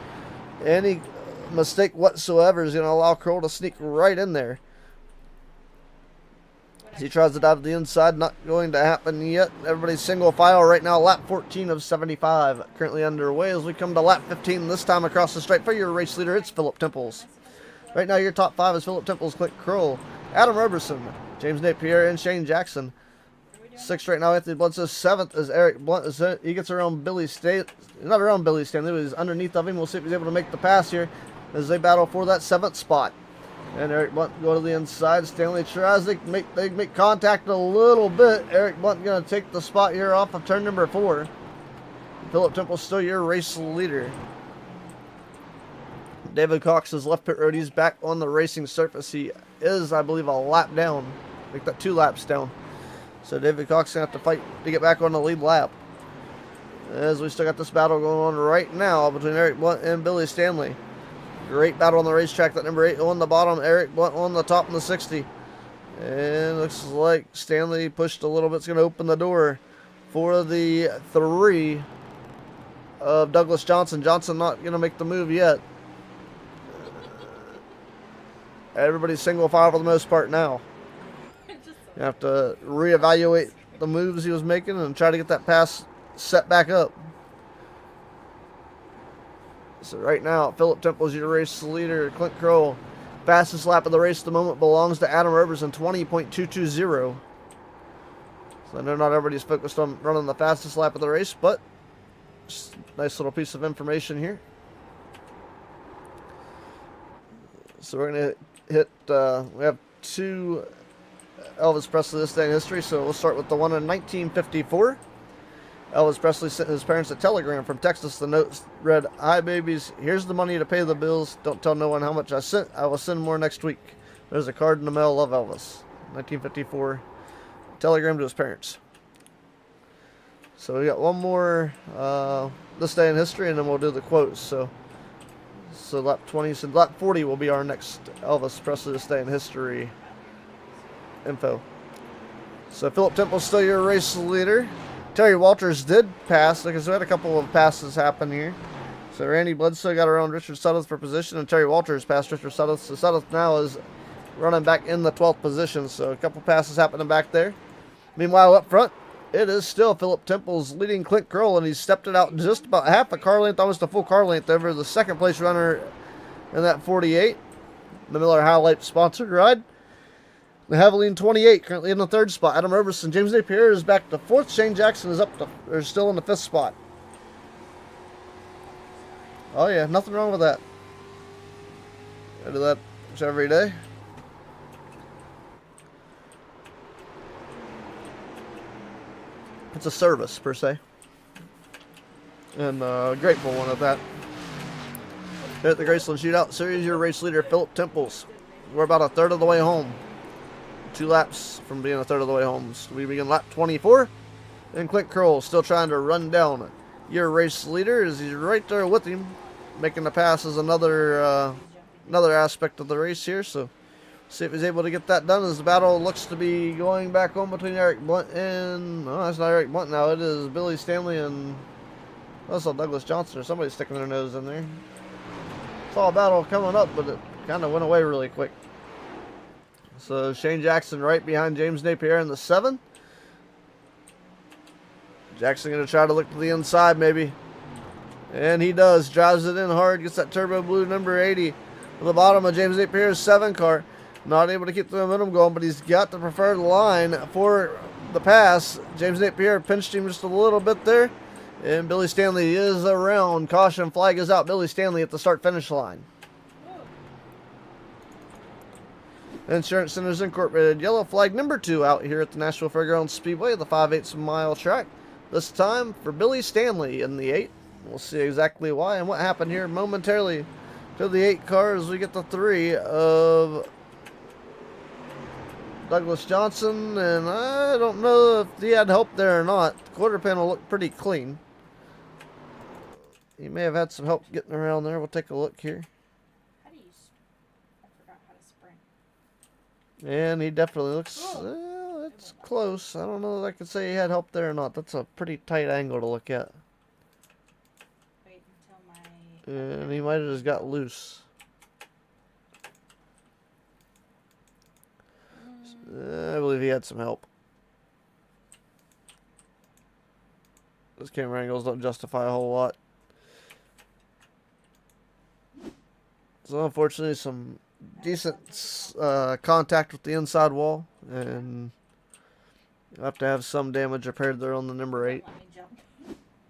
Any mistake whatsoever is going to allow Kroll to sneak right in there. As he tries to dive to the inside, not going to happen yet. Everybody's single file right now. Lap 14 of 75 currently underway as we come to lap 15. This time across the straight for your race leader, it's Philip Temples. Right now your top 5 is Philip Temples, Clint Kroll, Adam Robertson, James Napier, and Shane Jackson. 6th right now, Anthony Bledsoe. 7th is Eric Blunt. He gets around Billy Stanley. Not around Billy Stanley, but he's underneath of him. We'll see if he's able to make the pass here as they battle for that 7th spot. And Eric Blunt go to the inside. Stanley tries to make contact a little bit. Eric Blunt going to take the spot here off of turn number 4. Philip Temple still your race leader. David Cox is left pit road. He's back on the racing surface. He is, I believe, a lap down. I think that 2 laps down. So David Cox going to have to fight to get back on the lead lap. As we still got this battle going on right now between Eric Blunt and Billy Stanley. Great battle on the racetrack. That number 8 on the bottom, Eric Blunt on the top in the 60. And looks like Stanley pushed a little bit. It's going to open the door for the 3 of Douglas Johnson. Johnson not going to make the move yet. Everybody's single file for the most part now. You have to reevaluate the moves he was making and try to get that pass set back up. So right now, Philip Temple's your race leader. Clint Kroll, fastest lap of the race at the moment belongs to Adam Robertson, 20.220. So I know not everybody's focused on running the fastest lap of the race, but just a nice little piece of information here. So we're going to hit, we have 2 Elvis Presley this day in history, so we'll start with the one in 1954. Elvis Presley sent his parents a telegram from Texas. The note read, "Hi babies, here's the money to pay the bills. Don't tell no one how much I sent. I will send more next week. There's a card in the mail. Love, Elvis." 1954 telegram to his parents. So we got one more this day in history, and then we'll do the quotes. So lap 20, so lap 40 will be our next Elvis Presley this day in history info. So Philip Temple's still your race leader. Terry Walters did pass, because we had a couple of passes happen here. So Randy Bledsoe got around Richard Sudduth for position, and Terry Walters passed Richard Sudduth. So Sudduth now is running back in the 12th position. So a couple passes happening back there. Meanwhile, up front, it is still Philip Temple's leading Clint Curl, and he's stepped it out just about half a car length, almost a full car length over the second place runner in that 48. The Miller High Life sponsored ride. The Haviland 28 currently in the 3rd spot. Adam Roberson, James Napier is back to 4th. Shane Jackson is still in the 5th spot. Oh yeah, nothing wrong with that. I do that every day. It's a service, per se. And a grateful one at that. Here at the gRaceland Shootout Series, your race leader, Philip Temples. We're about a third of the way home. 2 laps from being a third of the way home. So we begin lap 24. And Clint Curl still trying to run down your race leader as he's right there with him. Making the pass is another aspect of the race here. So see if he's able to get that done as the battle looks to be going back on between Eric Blunt and... No, it's not Eric Blunt now. It is Billy Stanley and... Also Douglas Johnson or somebody sticking their nose in there. Saw a battle coming up, but it kind of went away really quick. So Shane Jackson right behind James Napier in the 7. Jackson going to try to look to the inside maybe. And he does. Drives it in hard. Gets that turbo blue number 80 to the bottom of James Napier's 7 car. Not able to keep the momentum going, but he's got the preferred line for the pass. James Napier pinched him just a little bit there. And Billy Stanley is around. Caution flag is out. Billy Stanley at the start-finish line. Insurance Centers Incorporated. Yellow flag number 2 out here at the Nashville Fairgrounds Speedway, the 5/8 mile track. This time for Billy Stanley in the 8. We'll see exactly why and what happened here momentarily to the 8 car as we get the 3 of Douglas Johnson. And I don't know if he had help there or not. The quarter panel looked pretty clean. He may have had some help getting around there. We'll take a look here. How do you... I forgot how to sprint. And he definitely looks... it's close. I don't know that I could say he had help there or not. That's a pretty tight angle to look at. Wait until my... And he might have just got loose. I believe he had some help. Those camera angles don't justify a whole lot. So unfortunately some decent contact with the inside wall, and you'll have to have some damage repaired there on the number 8. Let me jump.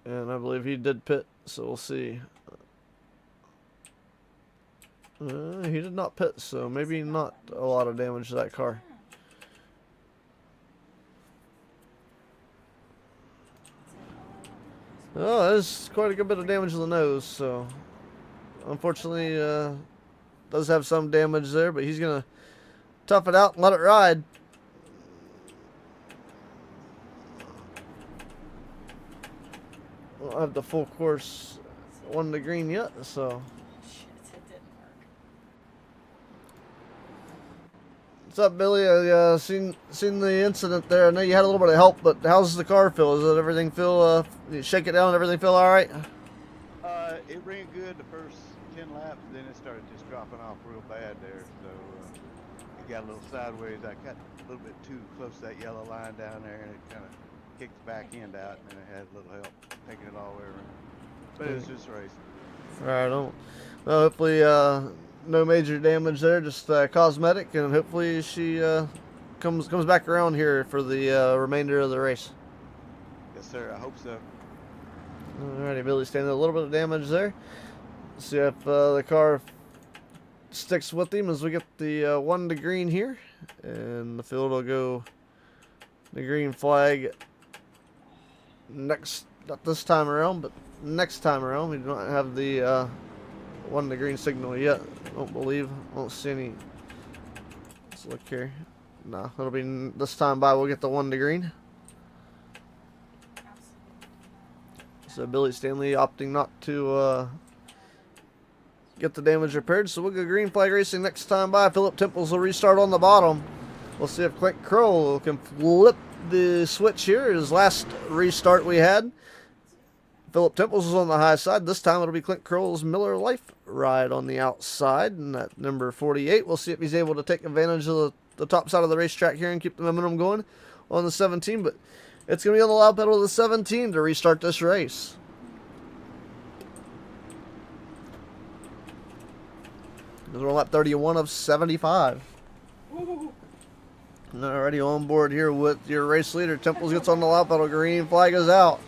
And I believe he did pit, so we'll see. He did not pit, so maybe not a lot of damage to that car. Oh, there's quite a good bit of damage to the nose, so unfortunately does have some damage there, but he's going to tough it out and let it ride. Don't have the full course on the green yet, so... Shit, it didn't work. What's up, Billy? I seen the incident there. I know you had a little bit of help, but how's the car feel? Does everything feel, you shake it down, everything feel alright? It ran good the first 10 laps, then it started just dropping off real bad there. So it got a little sideways. I got a little bit too close to that yellow line down there, and it kind of kicked the back end out, and then it had a little help taking it all the way around. But it was just racing. Alright, well, hopefully no major damage there, just cosmetic, and hopefully she comes back around here for the remainder of the race. Yes, sir. I hope so. Alrighty, Billy Stanley, a little bit of damage there. See if the car sticks with him as we get the 1 to green here. And the field will go the green flag next, not this time around, but next time around. We don't have the 1 to green signal yet. Don't believe. Won't see any. Let's look here. No, it'll be this time by. We'll get the 1 to green. So Billy Stanley opting not to get the damage repaired. So we'll go green flag racing next time by. Philip Temples will restart on the bottom. We'll see if Clint Kroll can flip the switch here. His last restart we had, Philip Temples was on the high side. This time it'll be Clint Kroll's Miller Lite ride on the outside. And that number 48, we'll see if he's able to take advantage of the top side of the racetrack here and keep the momentum going on the 17. But it's going to be on the loud pedal of the 17 to restart this race. We're on lap 31 of 75. Already on board here with your race leader. Temples gets on the loud pedal. Green flag is out.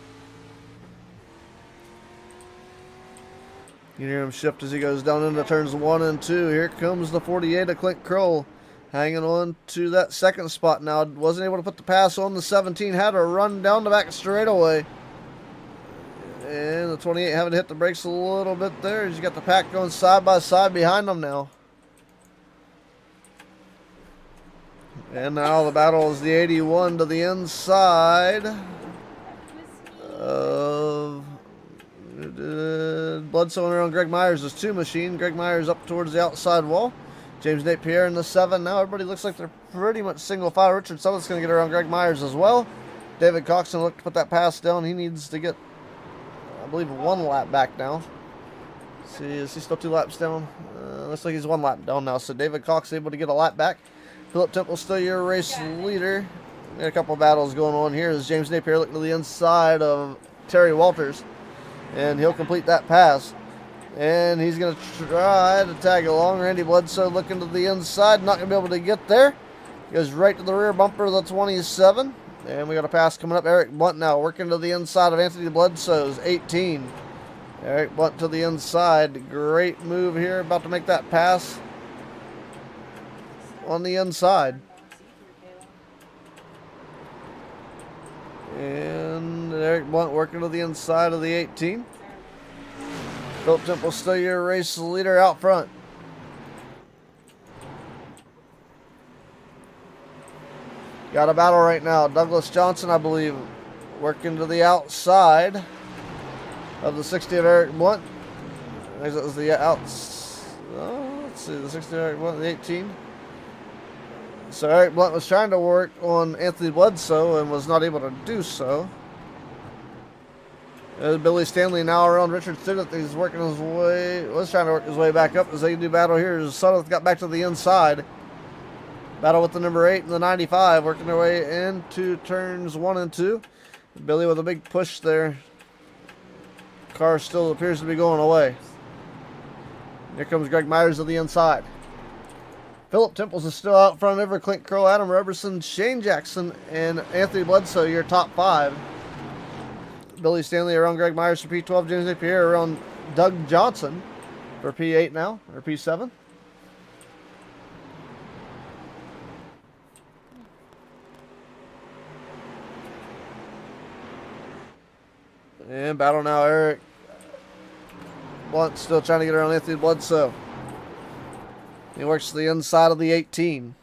You hear him shift as he goes down into turns 1 and 2. Here comes the 48 of Clint Kroll, hanging on to that second spot now. Wasn't able to put the pass on the 17. Had to run down the back straightaway. And the 28 having to hit the brakes a little bit there. He's got the pack going side by side behind him now. And now the battle is the 81 to the inside of Bledsoe around Greg Myers' 2 machine. Greg Myers up towards the outside wall. James Napier in the 7 now. Everybody looks like they're pretty much single file. Richard Sutherland's going to get around Greg Myers as well. David Coxon looked to put that pass down. He needs to get, I believe, 1 lap back now. See, is he still 2 laps down? Looks like he's 1 lap down now. So David Cox able to get a lap back. Philip Temple still your race leader. We got a couple of battles going on here as James Napier looking to the inside of Terry Walters. And he'll complete that pass. And he's going to try to tag along. Randy Bledsoe looking to the inside. Not going to be able to get there. Goes right to the rear bumper of the 27. And we got a pass coming up. Eric Blunt now working to the inside of Anthony Bledsoe's 18. Eric Blunt to the inside. Great move here. About to make that pass on the inside. And Eric Blunt working to the inside of the 18. Philip Temple still your race leader out front. Got a battle right now. Douglas Johnson, I believe, working to the outside of the 60 of Eric Blunt. I think that was the outs. Oh, let's see, the 60 of Eric Blunt, the 18. So Eric Blunt was trying to work on Anthony Bledsoe and was not able to do so. Billy Stanley now around Richard Stidlett. He's working his way, was trying to work his way back up as they do battle here. Sutherland got back to the inside. Battle with the number 8 and the 95, working their way into turns 1 and 2. Billy with a big push there. Car still appears to be going away. Here comes Greg Myers to the inside. Philip Temples is still out front over Clint Kroll, Adam Robertson, Shane Jackson, and Anthony Bledsoe, your top 5. Billy Stanley around Greg Myers for P12. James Napier around Doug Johnson for P8 now, or P7. And battle now, Eric Blunt still trying to get around Anthony Bledsoe. He works to the inside of the 18.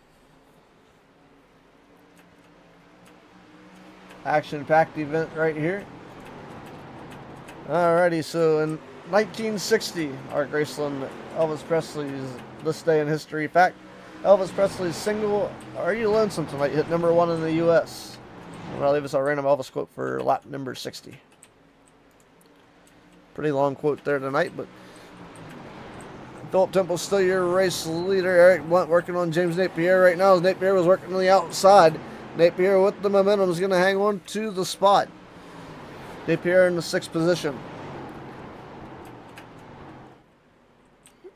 Action-packed event right here. Alrighty, so in 1960, our gRaceland, Elvis Presley's This Day in History fact. Elvis Presley's single, Are You Lonesome Tonight, hit number 1 in the U.S. I'm going to leave us a random Elvis quote for lap number 60. Pretty long quote there tonight, but Philip Temple still your race leader. Eric Blunt working on James Napier right now. As Napier was working on the outside. Napier with the momentum is going to hang on to the spot. Napier in the 6th position.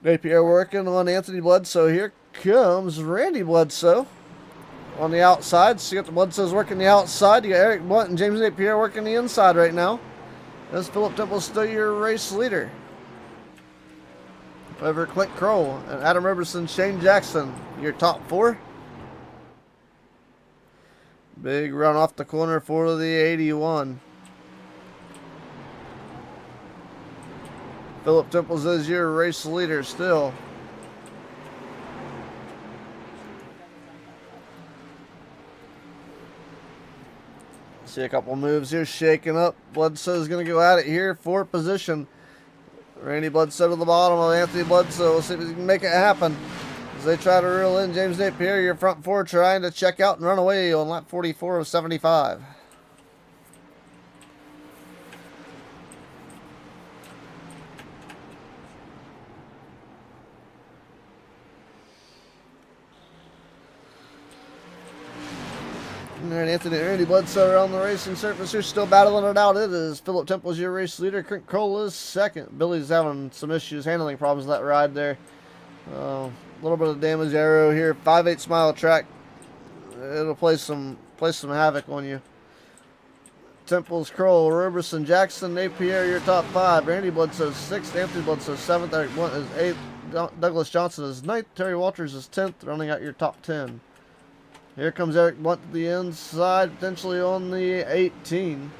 Napier working on Anthony Bledsoe. Here comes Randy Bledsoe. on the outside. So you got the Bledsoes working the outside. You got Eric Blunt and James Napier working the inside right now. As Philip Temple still your race leader. Over Clint Kroll and Adam Roberson, Shane Jackson, your top 4. Big run off the corner for the 81. Philip Temples is your race leader still. See a couple moves here shaking up. Bledsoe's going to go at it here for position. Randy Bledsoe to the bottom of Anthony Bledsoe. We'll see if he can make it happen. As they try to reel in James Napier, your front 4 trying to check out and run away on lap 44 of 75. Alright, Randy Bledsoe around the racing surface here, still battling it out. It is Philip Temple's your race leader. Clint Kroll is second. Billy's having some issues, handling problems with that ride there. A little bit of damage arrow here. 5/8 mile track. It'll play some havoc on you. Temple's Kroll, Roberson, Jackson, Napier, your top 5. Randy Bledsoe 6th. Anthony Bledsoe 7th. Eric Blunt is 8th. Douglas Johnson is 9th. Terry Walters is 10th, running out your top 10. Here comes Eric Blunt to the inside, potentially on the 18.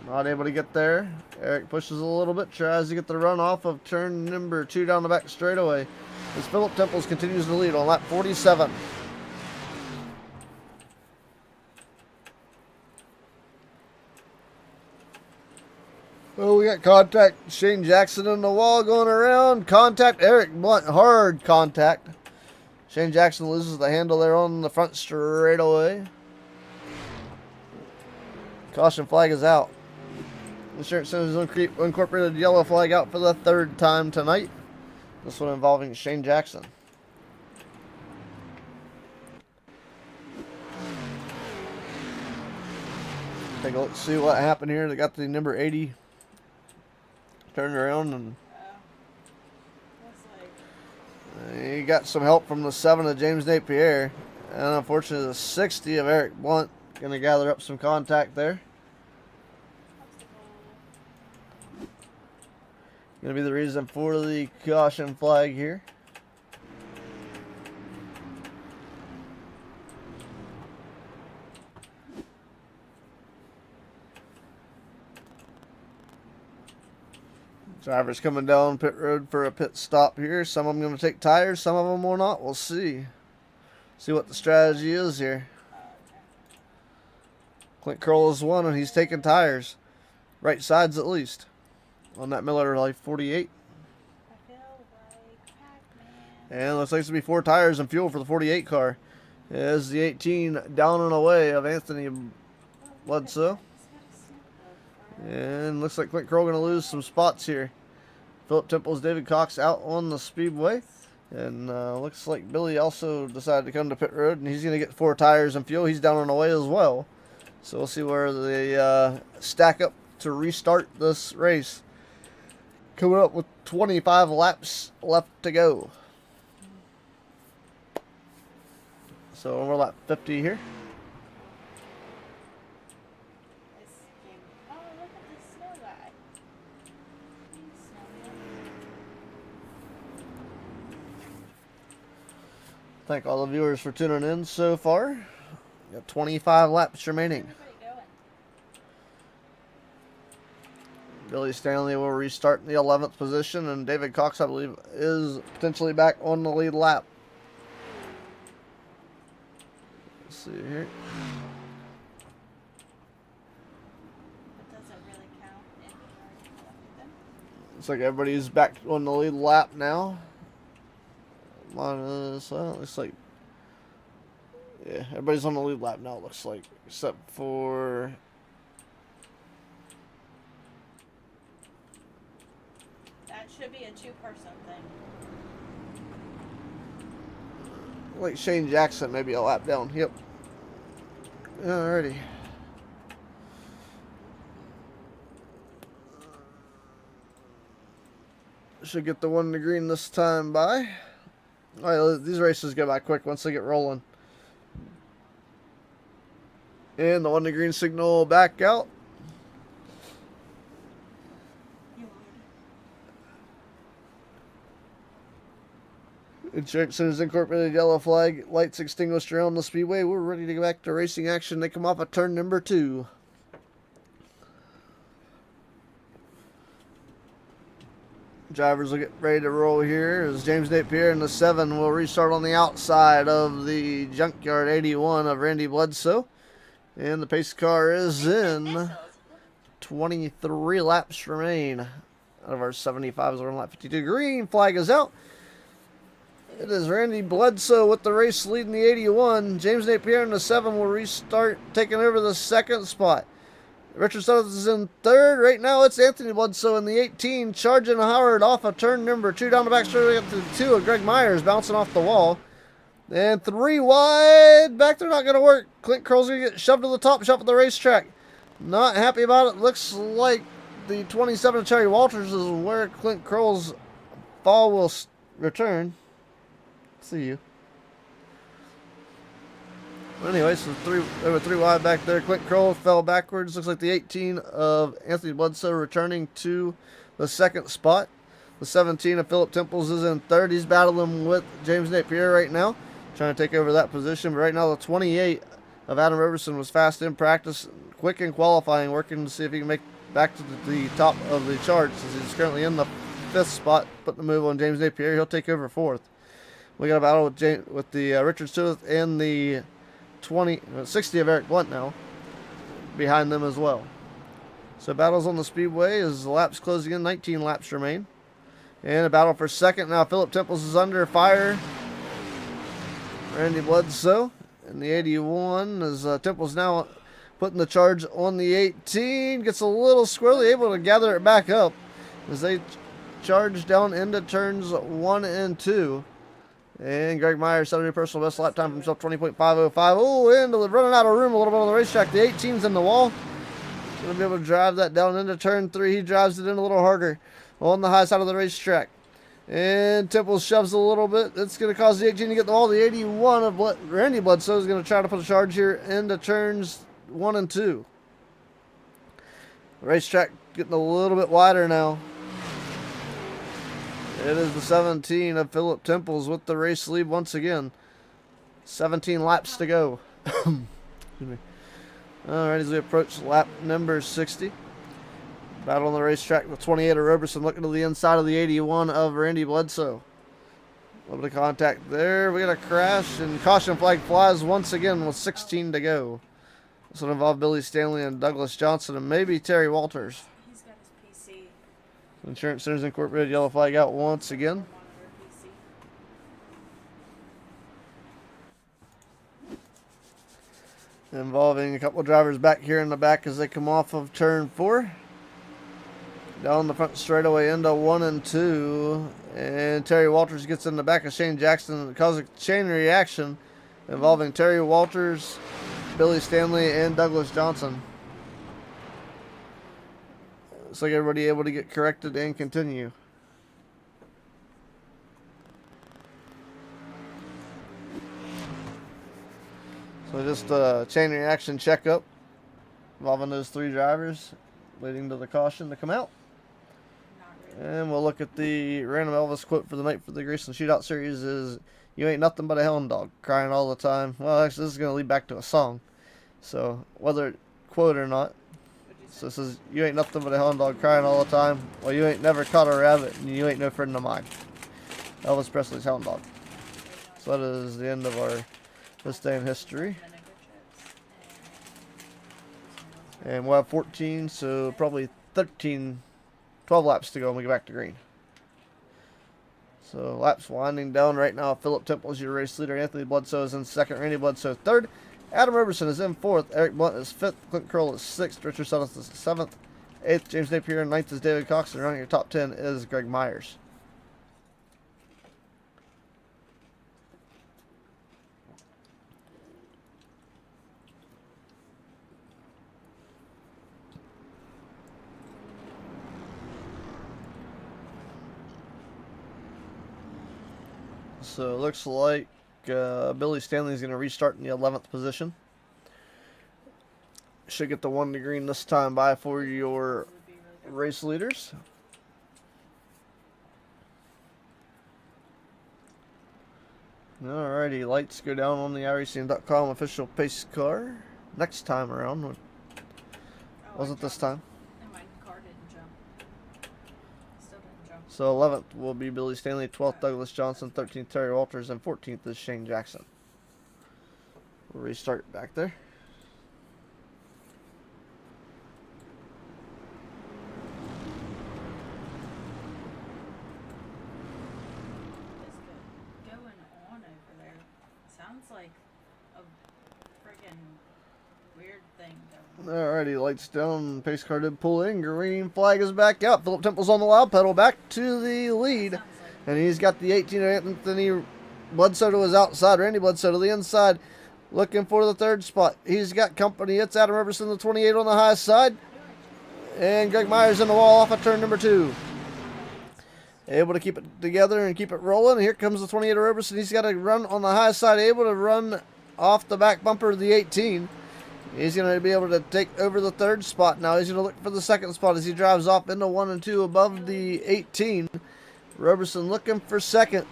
Not able to get there. Eric pushes a little bit, tries to get the run off of turn number 2 down the back straightaway. As Philip Temples continues to lead on lap 47. Oh, we got contact. Shane Jackson in the wall going around. Contact Eric Blunt. Hard contact. Shane Jackson loses the handle there on the front straightaway. Caution flag is out. Insurance Center's incorporated yellow flag out for the 3rd time tonight. This one involving Shane Jackson. Take a look, see what happened here. They got the number 80 turned around and he got some help from the 7 of James Napier. And unfortunately the 60 of Eric Blunt going to gather up some contact there. Going to be the reason for the caution flag here. Drivers coming down pit road for a pit stop here. Some of them going to take tires, some of them will not. We'll see. See what the strategy is here. Clint Kroll is one, and he's taking tires. Right sides at least. On that Miller Lite 48. And looks like it's going to be 4 tires and fuel for the 48 car. As the 18 down and away of Anthony Bledsoe. And looks like Clint Kroll going to lose some spots here. Philip Temple's David Cox out on the speedway. And looks like Billy also decided to come to pit road. And he's going to get 4 tires and fuel. He's down and away as well. So we'll see where they stack up to restart this race. Coming up with 25 laps left to go. So we're lap 50 here. Thank all the viewers for tuning in so far. Got 25 laps remaining. Billy Stanley will restart in the 11th position, and David Cox, I believe, is potentially back on the lead lap. Let's see here. It doesn't really count if you already collected them. Looks like everybody's back on the lead lap now. Looks like, yeah, everybody's on the lead lap now, it looks like, except for That should be a 2-person thing. like Shane Jackson, maybe a lap down. Yep. Alrighty. Should get the 1 to green this time by. Alright, these races go by quick once they get rolling. And the 1 to green signal back out. Insurance Centers Incorporated yellow flag, lights extinguished around the speedway. We're ready to go back to racing action. They come off of turn number 2. Drivers will get ready to roll here as James Napier in the 7 will restart on the outside of the Junkyard 81 of Randy Bledsoe. And the pace car is in. 23 laps remain out of our 75s. We're on lap 52. Green flag is out. It is Randy Bledsoe with the race leading the 81. James Napier in the 7 will restart, taking over the 2nd spot. Richard Suttles is in 3rd. Right now it's Anthony Bledsoe in the 18, charging Howard off of turn number 2 down the back straight up to the 2 of Greg Myers, bouncing off the wall. And 3 wide. Back there not going to work. Clint Kroll's going to get shoved to the top shelf of the racetrack. Not happy about it. Looks like the 27 of Terry Walters is where Clint Kroll's fall will return. See you. Anyway, so there were 3 wide back there. Clint Kroll fell backwards. Looks like the 18 of Anthony Bledsoe returning to the 2nd spot. The 17 of Philip Temples is in 3rd. He's battling with James Napier right now, trying to take over that position. But right now, the 28 of Adam Roberson was fast in practice, quick in qualifying, working to see if he can make back to the top of the charts. As he's currently in the 5th spot, putting the move on James Napier. He'll take over 4th. We got a battle with the Richard Stewart and the 60 of Eric Blunt now behind them as well. So battles on the speedway as the laps closing in. 19 laps remain. And a battle for 2nd. Now Philip Temples is under fire. Randy Bledsoe in the 81 as Temples now putting the charge on the 18. Gets a little squirrely, able to gather it back up as they charge down into turns 1 and 2. And Greg Myers set a new personal best lap time for himself, 20.505. Oh, and running out of room a little bit on the racetrack. The 18's in the wall. Going to be able to drive that down into turn 3. He drives it in a little harder on the high side of the racetrack. And Temples shoves a little bit. It's going to cause the 18 to get the wall. The 81 of Randy Bledsoe is going to try to put a charge here into turns 1 and 2. The racetrack getting a little bit wider now. It is the 17 of Philip Temples with the race lead once again. 17 laps to go. Excuse me. Alright, as we approach lap number 60. Battle on the racetrack with 28 of Roberson looking to the inside of the 81 of Randy Bledsoe. A little bit of contact there. We got a crash and caution flag flies once again with 16 to go. This will involve Billy Stanley and Douglas Johnson and maybe Terry Walters. He's got his PC. Insurance Centers Incorporated yellow flag out once again. Involving a couple of drivers back here in the back as they come off of turn 4. Down the front straightaway into 1 and 2. And Terry Walters gets in the back of Shane Jackson, causing a chain reaction involving Terry Walters, Billy Stanley, and Douglas Johnson. Looks like everybody able to get corrected and continue. So just a chain reaction checkup involving those 3 drivers, leading to the caution to come out. And we'll look at the random Elvis quote for the night for the gRaceland Shootout Series is, "You ain't nothing but a hound dog, crying all the time." Well, actually, this is going to lead back to a song. So, whether quote or not. So it says, "You ain't nothing but a hound dog, crying all the time. Well, you ain't never caught a rabbit, and you ain't no friend of mine." Elvis Presley's Hound Dog. So that is the end of our This Day in History. And we'll have 14, so probably 12 laps to go and we get back to green. So laps winding down right now. Philip Temple is your race leader. Anthony Bledsoe is in 2nd. Randy Bledsoe 3rd. Adam Roberson is in 4th. Eric Blunt is 5th. Clint Kroll is 6th. Richard Suttles is 7th. 8th. James Napier. 9th is David Cox. And running your top 10 is Greg Myers. So it looks like Billy Stanley is going to restart in the 11th position. should get the 1 to green this time by for your race leaders. Alrighty, lights go down on the iRacing.com official pace car. Next time around. Wasn't this time. And my car didn't jump. Still didn't jump. So 11th will be Billy Stanley, 12th Douglas Johnson, 13th Terry Walters, and 14th is Shane Jackson. We'll restart back there. What is going on over there? Sounds like a friggin' weird thing going on. Alrighty, lights down. Pace car did pull in. Green flag is back out. Philip Temple's on the loud pedal back to the lead. And he's got the 18 of Anthony Bledsoe to his outside. Randy Bledsoe to the inside. Looking for the 3rd spot. He's got company. It's Adam Robertson, the 28 on the high side. And Greg Myers in the wall off of turn number 2. Able to keep it together and keep it rolling. Here comes the 28 of Robertson. He's got to run on the high side. Able to run off the back bumper of the 18. He's going to be able to take over the 3rd spot now. He's going to look for the 2nd spot as he drives off into 1 and 2 above the 18. Robertson looking for 2nd.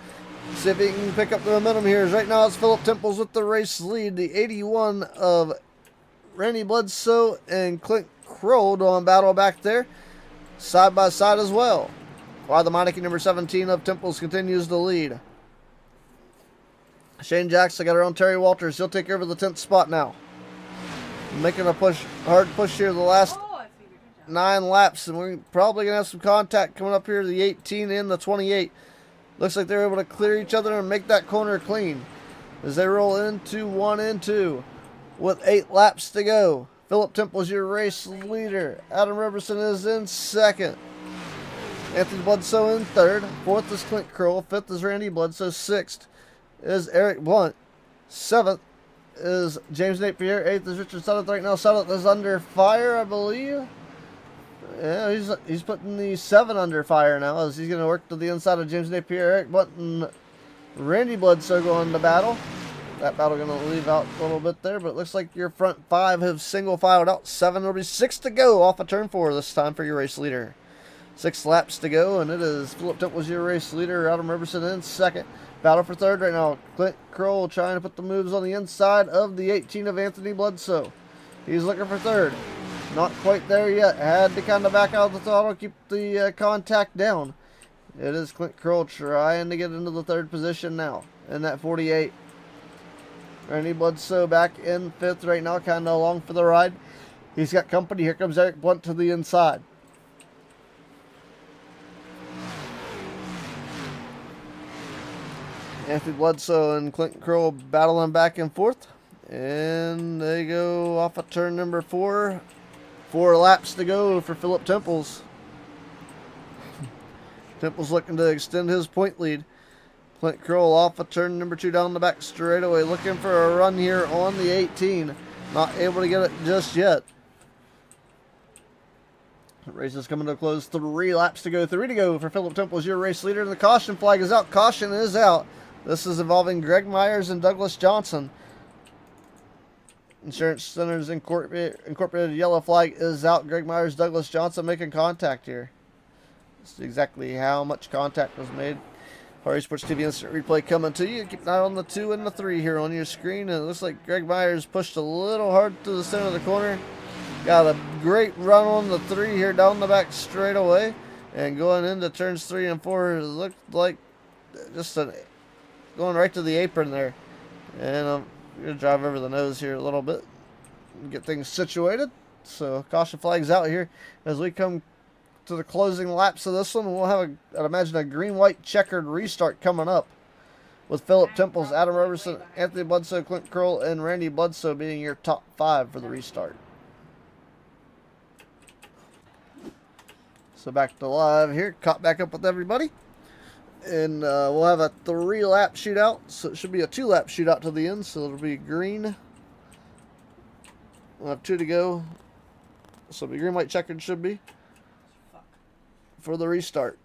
See if he can pick up the momentum here. Right now it's Philip Temples with the race lead. The 81 of Randy Bledsoe and Clint Kroll doing battle back there. Side by side as well. While the Meineke number 17 of Temples continues to lead. Shane Jackson got her own Terry Walters. He'll take over the 10th spot now. Making a hard push here the last 9 laps, and we're probably going to have some contact coming up here, the 18 and the 28. Looks like they're able to clear each other and make that corner clean as they roll into 1 and 2 with 8 laps to go. Philip Temple's your race leader. Adam Robertson is in 2nd. Anthony Bledsoe in 3rd. 4th is Clint Kroll. 5th is Randy Bledsoe. 6th is Eric Blunt. 7th is James Napier. 8th is Richard Sutton right now. Sutton is under fire, I believe. Yeah, he's putting the 7 under fire now as he's going to work to the inside of James Napier. Eric Blunt and Randy Bledsoe going to battle. That battle going to leave out a little bit there, but it looks like your front 5 have single filed out. 7 will be 6 to go off of turn 4 this time for your race leader. 6 laps to go, and it is Philip Temple's your race leader. Adam Robertson in 2nd. Battle for 3rd right now. Clint Kroll trying to put the moves on the inside of the 18 of Anthony Bledsoe. He's looking for 3rd. Not quite there yet. Had to kind of back out the throttle, keep the contact down. It is Clint Kroll trying to get into the 3rd position now in that 48. Randy Bledsoe back in 5th right now, kind of along for the ride. He's got company. Here comes Eric Blunt to the inside. Anthony Bledsoe and Clint Kroll battling back and forth. And they go off of turn number 4. 4 laps to go for Philip Temples. Temples looking to extend his point lead. Clint Kroll off of turn number 2 down the back straightaway. Looking for a run here on the 18. Not able to get it just yet. The race is coming to a close. 3 laps to go. 3 to go for Philip Temples, your race leader. And the caution flag is out. Caution is out. This is involving Greg Myers and Douglas Johnson. Insurance Centers Incorporated yellow flag is out. Greg Myers, Douglas Johnson making contact here. This is exactly how much contact was made. Hardy Sports TV Instant Replay coming to you. Keep an eye on the 2 and the 3 here on your screen. And it looks like Greg Myers pushed a little hard to the center of the corner. Got a great run on the 3 here down the back straightaway. And going into turns 3 and 4, it looked like just going right to the apron there. And I'm going to drive over the nose here a little bit and get things situated. So caution flags out here as we come to the closing laps of this one. We'll have, I'd imagine, a green-white checkered restart coming up with Philip Temples, Adam Robertson, Anthony Bledsoe, Clint Kroll, and Randy Bledsoe being your top 5 for the restart. So back to live here. Caught back up with everybody. And we'll have a 3-lap shootout. So it should be a 2-lap shootout to the end. So it'll be green. We'll have 2 to go. So it'll be green, white, checkered should be for the restart.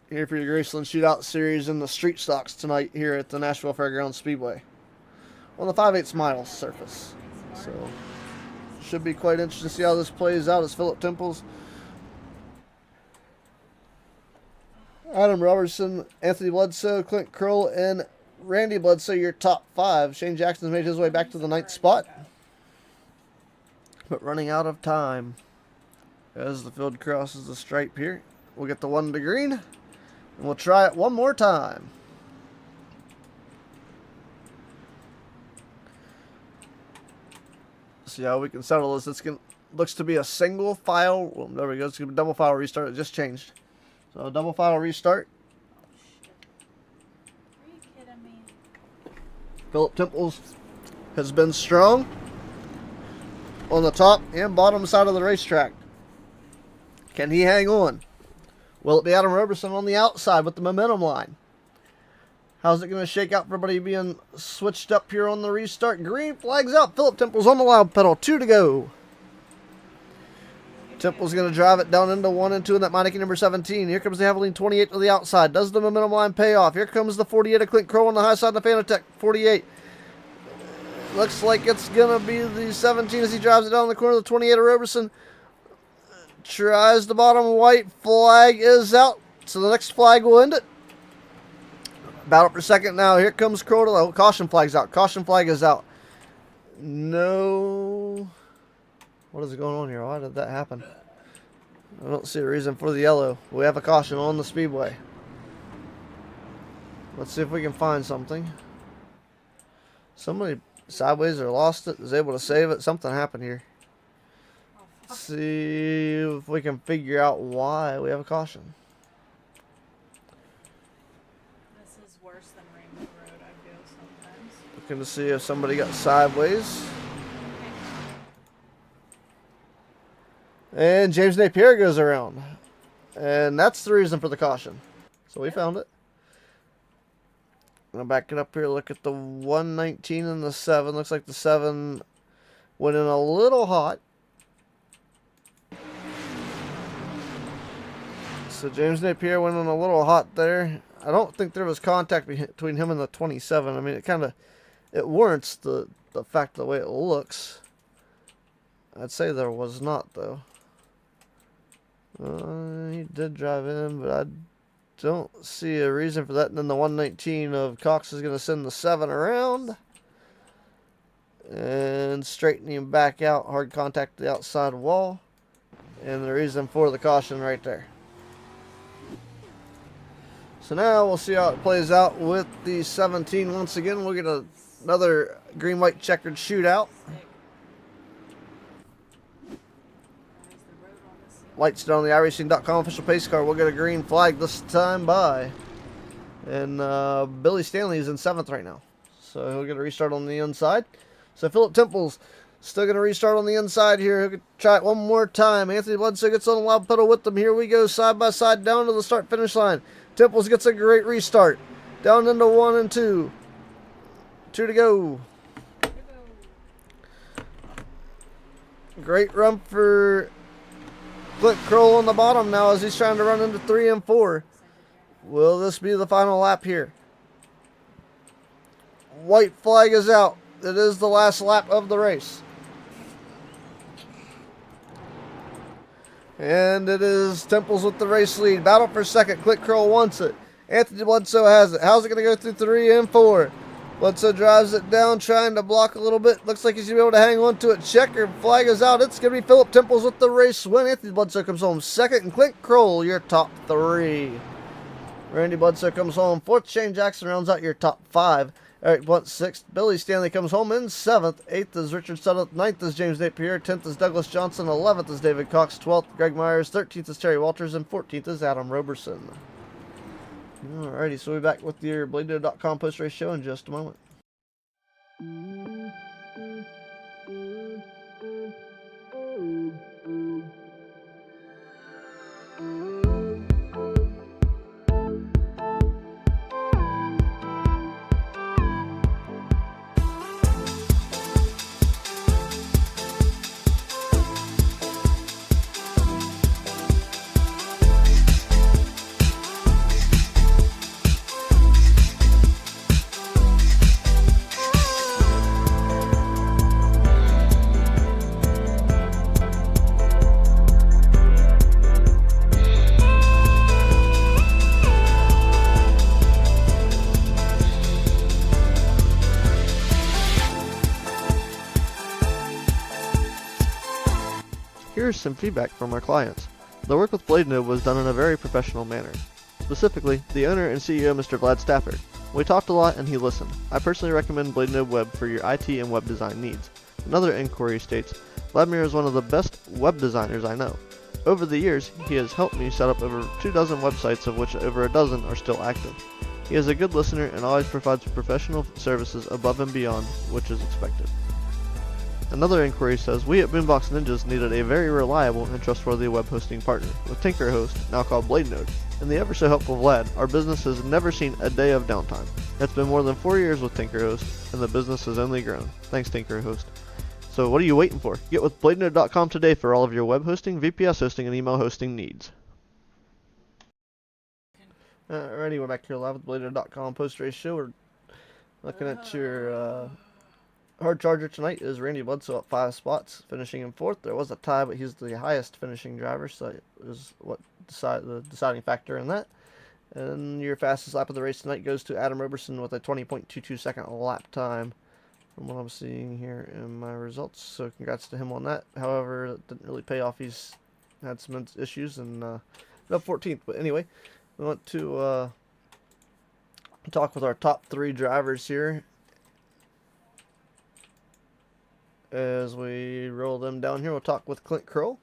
Here for your gRaceland Shootout Series in the street stocks tonight here at the Nashville Fairgrounds Speedway on the 5/8 miles surface. So Should be quite interesting to see how this plays out as Philip Temples, Adam Robertson, Anthony Bledsoe, Clint Kroll, and Randy Bledsoe, your top 5. Shane Jackson's made his way back to the 9th spot, but running out of time as the field crosses the stripe here. We'll get the 1 to green, and we'll try it one more time. See how we can settle this. Looks to be a single file. Well, there we go. It's going to be a double file restart. It just changed. So a double file restart. Are you kidding me? Philip Temples has been strong on the top and bottom side of the racetrack. Can he hang on? Will it be Adam Robertson on the outside with the momentum line? How's it going to shake out for everybody being switched up here on the restart? Green flags out. Philip Temples on the loud pedal. 2 to go. Temple's going to drive it down into 1 and 2 in that Meineke number 17. Here comes the Aveline 28 to the outside. Does the momentum line pay off? Here comes the 48 of Clint Crow on the high side of the Fanatec. 48. Looks like it's going to be the 17 as he drives it down the corner of the 28 of Robertson. Tries the bottom. White flag is out. So the next flag will end it. Battle for second now. Here comes Crow. Oh, caution flag's out. Caution flag is out. No. What is going on here? Why did that happen? I don't see a reason for the yellow. We have a caution on the speedway. Let's see if we can find something. Somebody sideways or lost it, is able to save it. Something happened here. Let's see if we can figure out why we have a caution. This is worse than Rainbow Road, I feel sometimes. Looking to see if somebody got sideways. And James Napier goes around. And that's the reason for the caution. So we found it. I'm going to back it up here. Look at the 119 and the 7. Looks like the 7 went in a little hot. So James Napier went in a little hot there. I don't think there was contact between him and the 27. I mean, it warrants the fact of the way it looks. I'd say there was not, though. He did drive in, but I don't see a reason for that. And then the 119 of Cox is going to send the 7 around. And straightening him back out. Hard contact to the outside wall. And the reason for the caution right there. So now we'll see how it plays out with the 17 once again. We'll get another green-white checkered shootout. Lights down on the iRacing.com official pace car. We'll get a green flag this time by. And Billy Stanley is in 7th right now. So he'll get a restart on the inside. So Philip Temples still going to restart on the inside here. He'll try it one more time. Anthony Bledsoe gets on the loud pedal with them. Here we go side by side down to the start-finish line. Temples gets a great restart. Down into 1 and 2. 2 to go. Great run for Clint Kroll on the bottom now as he's trying to run into 3 and 4. Will this be the final lap here? White flag is out. It is the last lap of the race. And it is Temples with the race lead. Battle for second. Clint Kroll wants it. Anthony Bledsoe has it. How's it going to go through 3 and 4? Bledsoe drives it down, trying to block a little bit. Looks like he's going to be able to hang on to it. Checker flag is out. It's going to be Philip Temples with the race win. Anthony Bledsoe comes home second, and Clint Kroll, your top 3. Randy Bledsoe comes home 4th. Shane Jackson rounds out your top 5. Eric Blunt 6th. Billy Stanley comes home in 7th. 8th is Richard Sutton. 9th is James Napier. 10th is Douglas Johnson. 11th is David Cox. 12th, Greg Myers. 13th is Terry Walters. And 14th is Adam Robertson. Alrighty, so we'll be back with your BladeDo.com post-race show in just a moment. Here is some feedback from our clients. The work with Blade Node was done in a very professional manner. Specifically, the owner and CEO, Mr. Vlad Stafford. We talked a lot and he listened. I personally recommend Blade Node Web for your IT and web design needs. Another inquiry states, Vladimir is one of the best web designers I know. Over the years, he has helped me set up over 24 websites, of which over a dozen are still active. He is a good listener and always provides professional services above and beyond which is expected. Another inquiry says, we at Boombox Ninjas needed a very reliable and trustworthy web hosting partner. With TinkerHost, now called Blade Node, and the ever so helpful Vlad, our business has never seen a day of downtime. It's been more than 4 years with TinkerHost, and the business has only grown. Thanks, TinkerHost. So what are you waiting for? Get with BladeNode.com today for all of your web hosting, VPS hosting, and email hosting needs. Alrighty, we're back here live with BladeNode.com post-race show. We're looking at your hard charger tonight is Randy Bledsoe up 5 spots, finishing in 4th. There was a tie, but he's the highest finishing driver, so it was what the deciding factor in that. And your fastest lap of the race tonight goes to Adam Roberson with a 20.22 second lap time, from what I'm seeing here in my results. So congrats to him on that. However, it didn't really pay off. He's had some issues and up 14th. But anyway, we want to talk with our top 3 drivers here as we roll them down here. We'll talk with Clint Kroll.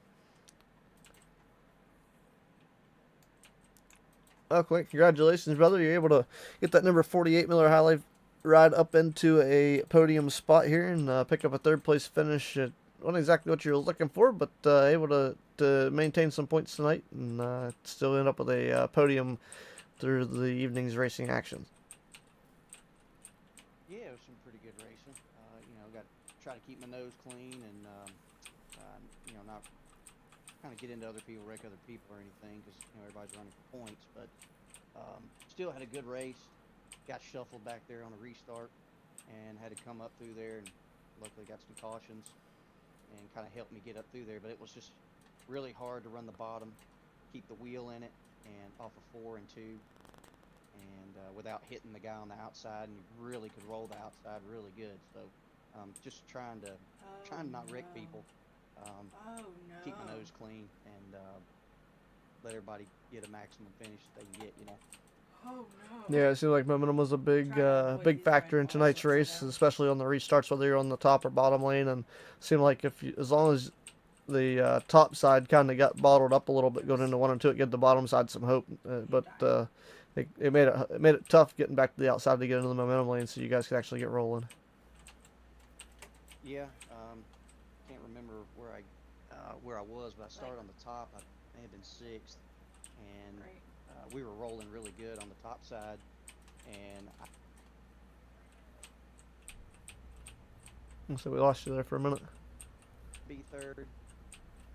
Oh, Clint, congratulations, brother. You're able to get that number 48 Miller High Life ride up into a podium spot here and pick up a 3rd place finish. It wasn't exactly what you were looking for, but able to maintain some points tonight and still end up with a podium through the evening's racing action. Yeah, it was some pretty good racing. Got to try to keep my nose clean and not kind of get into other people, wreck other people or anything, because everybody's running for points. But still had a good race. Got shuffled back there on a restart and had to come up through there, and luckily got some cautions and kind of helped me get up through there. But it was just really hard to run the bottom, keep the wheel in it, and off of 4 and 2, and without hitting the guy on the outside, and you really could roll the outside really good. So just trying to not wreck people, keep my nose clean, and let everybody get a maximum finish that they can get, Oh no. Yeah, it seemed like momentum was a big factor in tonight's race, especially on the restarts, whether you're on the top or bottom lane. And it seemed like as long as the top side kind of got bottled up a little bit going into 1 and 2, it gave the bottom side some hope. But it made it tough getting back to the outside to get into the momentum lane, so you guys could actually get rolling. Yeah, can't remember where I was, but I started on the top. I may have been 6th, and we were rolling really good on the top side, and So we lost you there for a minute. be 3rd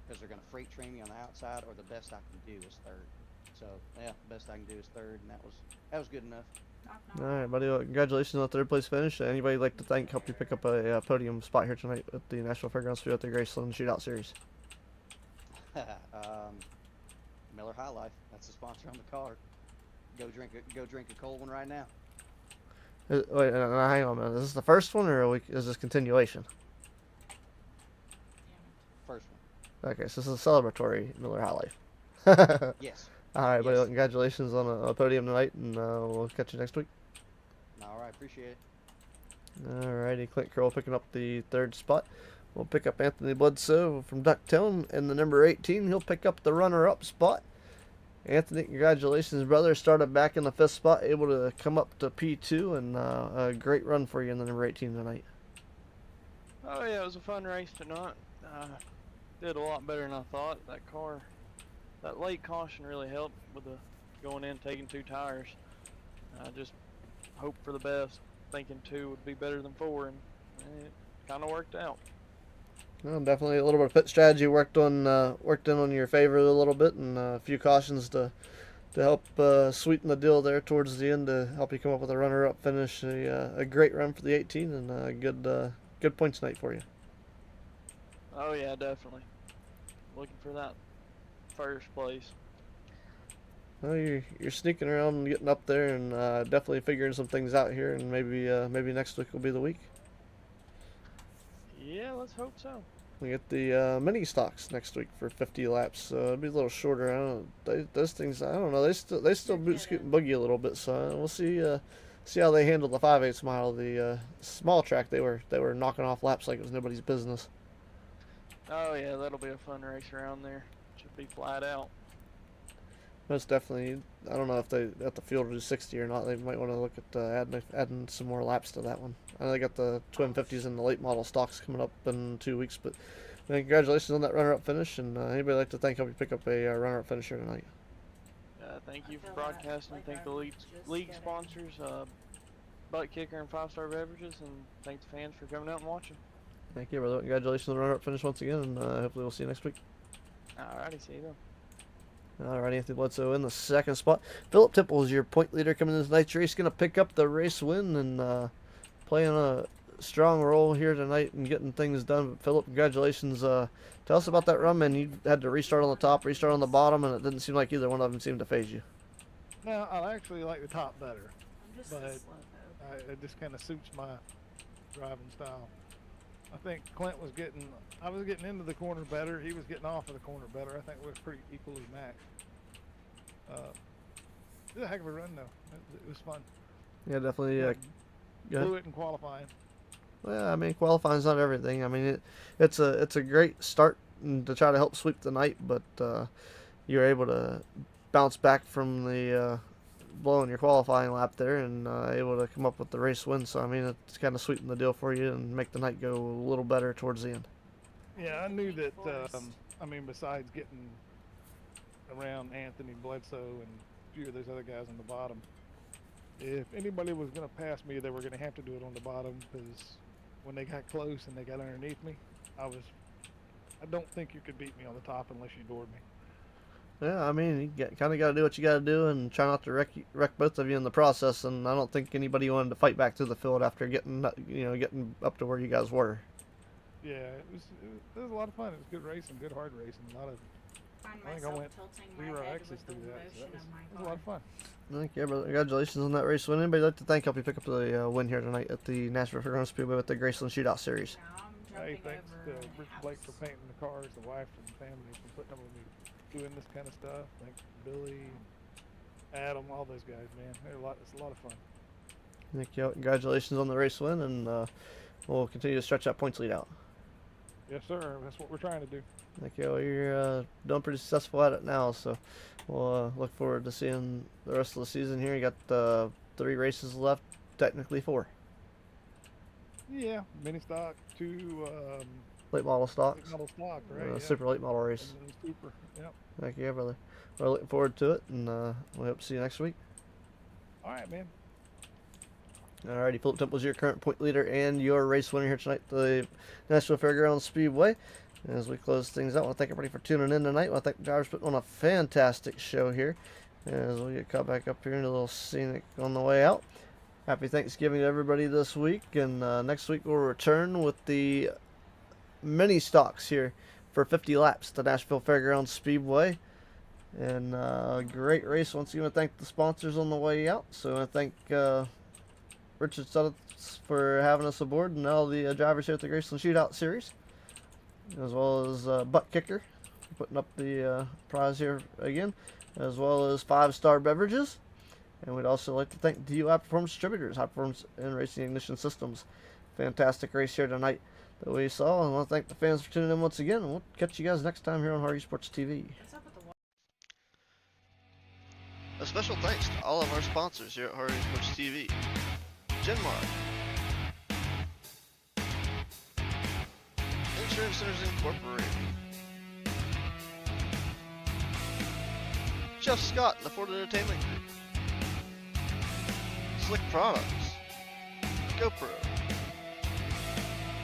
because they're going to freight train me on the outside, or the best I can do is 3rd. So yeah, the best I can do is 3rd, and that was good enough. All right, buddy. Well, congratulations on the 3rd place finish. Anybody you'd like to thank helped you pick up a podium spot here tonight at the Nashville Fairgrounds Speedway at the gRaceland Shootout Series? Miller High Life. That's the sponsor on the car. Go drink a cold one right now. Wait, hang on a minute. Is this the first one, or is this continuation? First one. Okay, so this is a celebratory Miller High Life. Yes. All right, buddy. Yes. Well, congratulations on a podium tonight, and we'll catch you next week. All right, appreciate it. All righty, Clint Curl picking up the 3rd spot. We'll pick up Anthony Bledsoe from Ducktown in the number 18. He'll pick up the runner-up spot. Anthony, congratulations, brother. Started back in the 5th spot, able to come up to P2, and a great run for you in the number 18 tonight. Oh yeah, it was a fun race tonight. Did a lot better than I thought. That late caution really helped with the going in, taking 2 tires. I just hoped for the best, thinking 2 would be better than 4, and it kind of worked out. Well, definitely a little bit of pit strategy worked in on your favor a little bit, and a few cautions to help sweeten the deal there towards the end to help you come up with a runner-up finish. A great run for the 18, and a good points night for you. Oh yeah, definitely. Looking for that 1st place. Well, you're sneaking around and getting up there, and definitely figuring some things out here, and maybe next week will be the week. Yeah, let's hope so. We get the mini stocks next week for 50 laps, so it'll be a little shorter. I don't know. Those things, I don't know. They still boot, scoot, and boogie a little bit, so we'll see how they handle the 5/8 mile. The small track, they were knocking off laps like it was nobody's business. Oh yeah, that'll be a fun race around there. Should be flat out. Most definitely. I don't know if they at the field will do 60 or not. They might want to look at adding some more laps to that one. I know they got the twin 50s and the late model stocks coming up in 2 weeks, but congratulations on that runner-up finish. And anybody like to thank, help you pick up a runner-up finisher tonight. Thank you for broadcasting. Thank the league sponsors, Butt Kicker and 5 Star Beverages, and thank the fans for coming out and watching. Thank you, brother. Congratulations on the runner-up finish once again, and hopefully we'll see you next week. Alrighty, see you then. Alrighty, Anthony Bledsoe in the second spot. Philip Tipple is your point leader coming into tonight's race. Going to pick up the race win and playing a strong role here tonight and getting things done. But Philip, congratulations. Tell us about that run, man. You had to restart on the top, restart on the bottom, and it didn't seem like either one of them seemed to phase you. No, I actually like the top better, I'm just but so slow, it just kind of suits my driving style. I think Clint was getting, I was getting into the corner better. He was getting off of the corner better. I think we were pretty equally matched. It was a heck of a run, though. It was fun. Yeah, definitely. Blew it in qualifying. Well, I mean, qualifying's not everything. I mean, it's a great start to try to help sweep the night, but you're able to bounce back from the blowing your qualifying lap there and able to come up with the race win. So, I mean, it's kind of sweeten the deal for you and make the night go a little better towards the end. Yeah, I knew that, I mean, besides getting around Anthony Bledsoe and a few of those other guys on the bottom, if anybody was going to pass me, they were going to have to do it on the bottom, because when they got close and they got underneath me, I don't think you could beat me on the top unless you doored me. Yeah, I mean, you kind of got to do what you got to do and try not to wreck both of you in the process. And I don't think anybody wanted to fight back through the field after getting up to where you guys were. Yeah, it was a lot of fun. It was good racing, good hard racing. I think I went 0 exits through that. So that was a lot of fun. Thank you, brother. Congratulations on that race win. Anybody like to thank, help you pick up the win here tonight at the Nashville Fairgrounds Speedway with the GRaceland Shootout Series? Hey, thanks to Rich Blake for painting the cars, the wife and the family for putting up with me doing this kind of stuff. Thanks to Billy, Adam, all those guys, man. It's a lot of fun. Thank you. Congratulations on the race win, and we'll continue to stretch that points lead out. Yes, sir. That's what we're trying to do. Thank you. Well, you're doing pretty successful at it now, so we'll look forward to seeing the rest of the season here. You got 3 races left, technically 4. Yeah, mini stock, 2 late model stocks. Late model stock, right? Yeah. Super late model race. Super, yep. Thank you, brother. We're looking forward to it, and we hope to see you next week. All right, man. Alrighty, Philip Temple's your current point leader and your race winner here tonight, the Nashville Fairgrounds Speedway. As we close things out, I want to thank everybody for tuning in tonight. I want to thank the drivers for putting on a fantastic show here. As we get caught back up here into a little scenic on the way out. Happy Thanksgiving to everybody this week, and next week we'll return with the mini stocks here for 50 laps at the Nashville Fairgrounds Speedway. And great race. Once again, I thank the sponsors on the way out. So I thank Richard Suttles for having us aboard, and all the drivers here at the GRaceland Shootout Series, as well as Butt Kicker putting up the prize here again, as well as 5 Star Beverages. And we'd also like to thank DUI Performance Distributors, High Performance and Racing Ignition Systems. Fantastic race here tonight that we saw, and I want to thank the fans for tuning in once again, and we'll catch you guys next time here on Hardy Sports TV. A special thanks to all of our sponsors here at Hardy Sports TV. Genmark, Insurance Centers Incorporated, Jeff Scott and the Ford Entertainment Group, Slick Products, GoPro,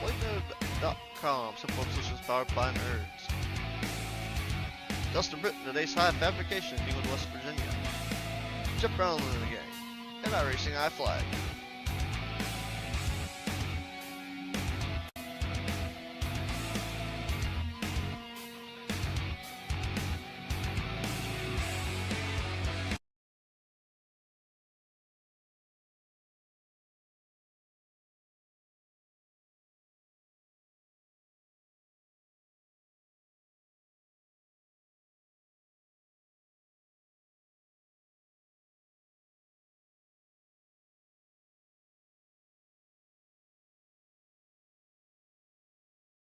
Plano.com, simple solutions powered by nerds, Dustin Britton at Ace High Fabrication in England, West Virginia, Jeff Brownland and the gang, and iRacing iFlag.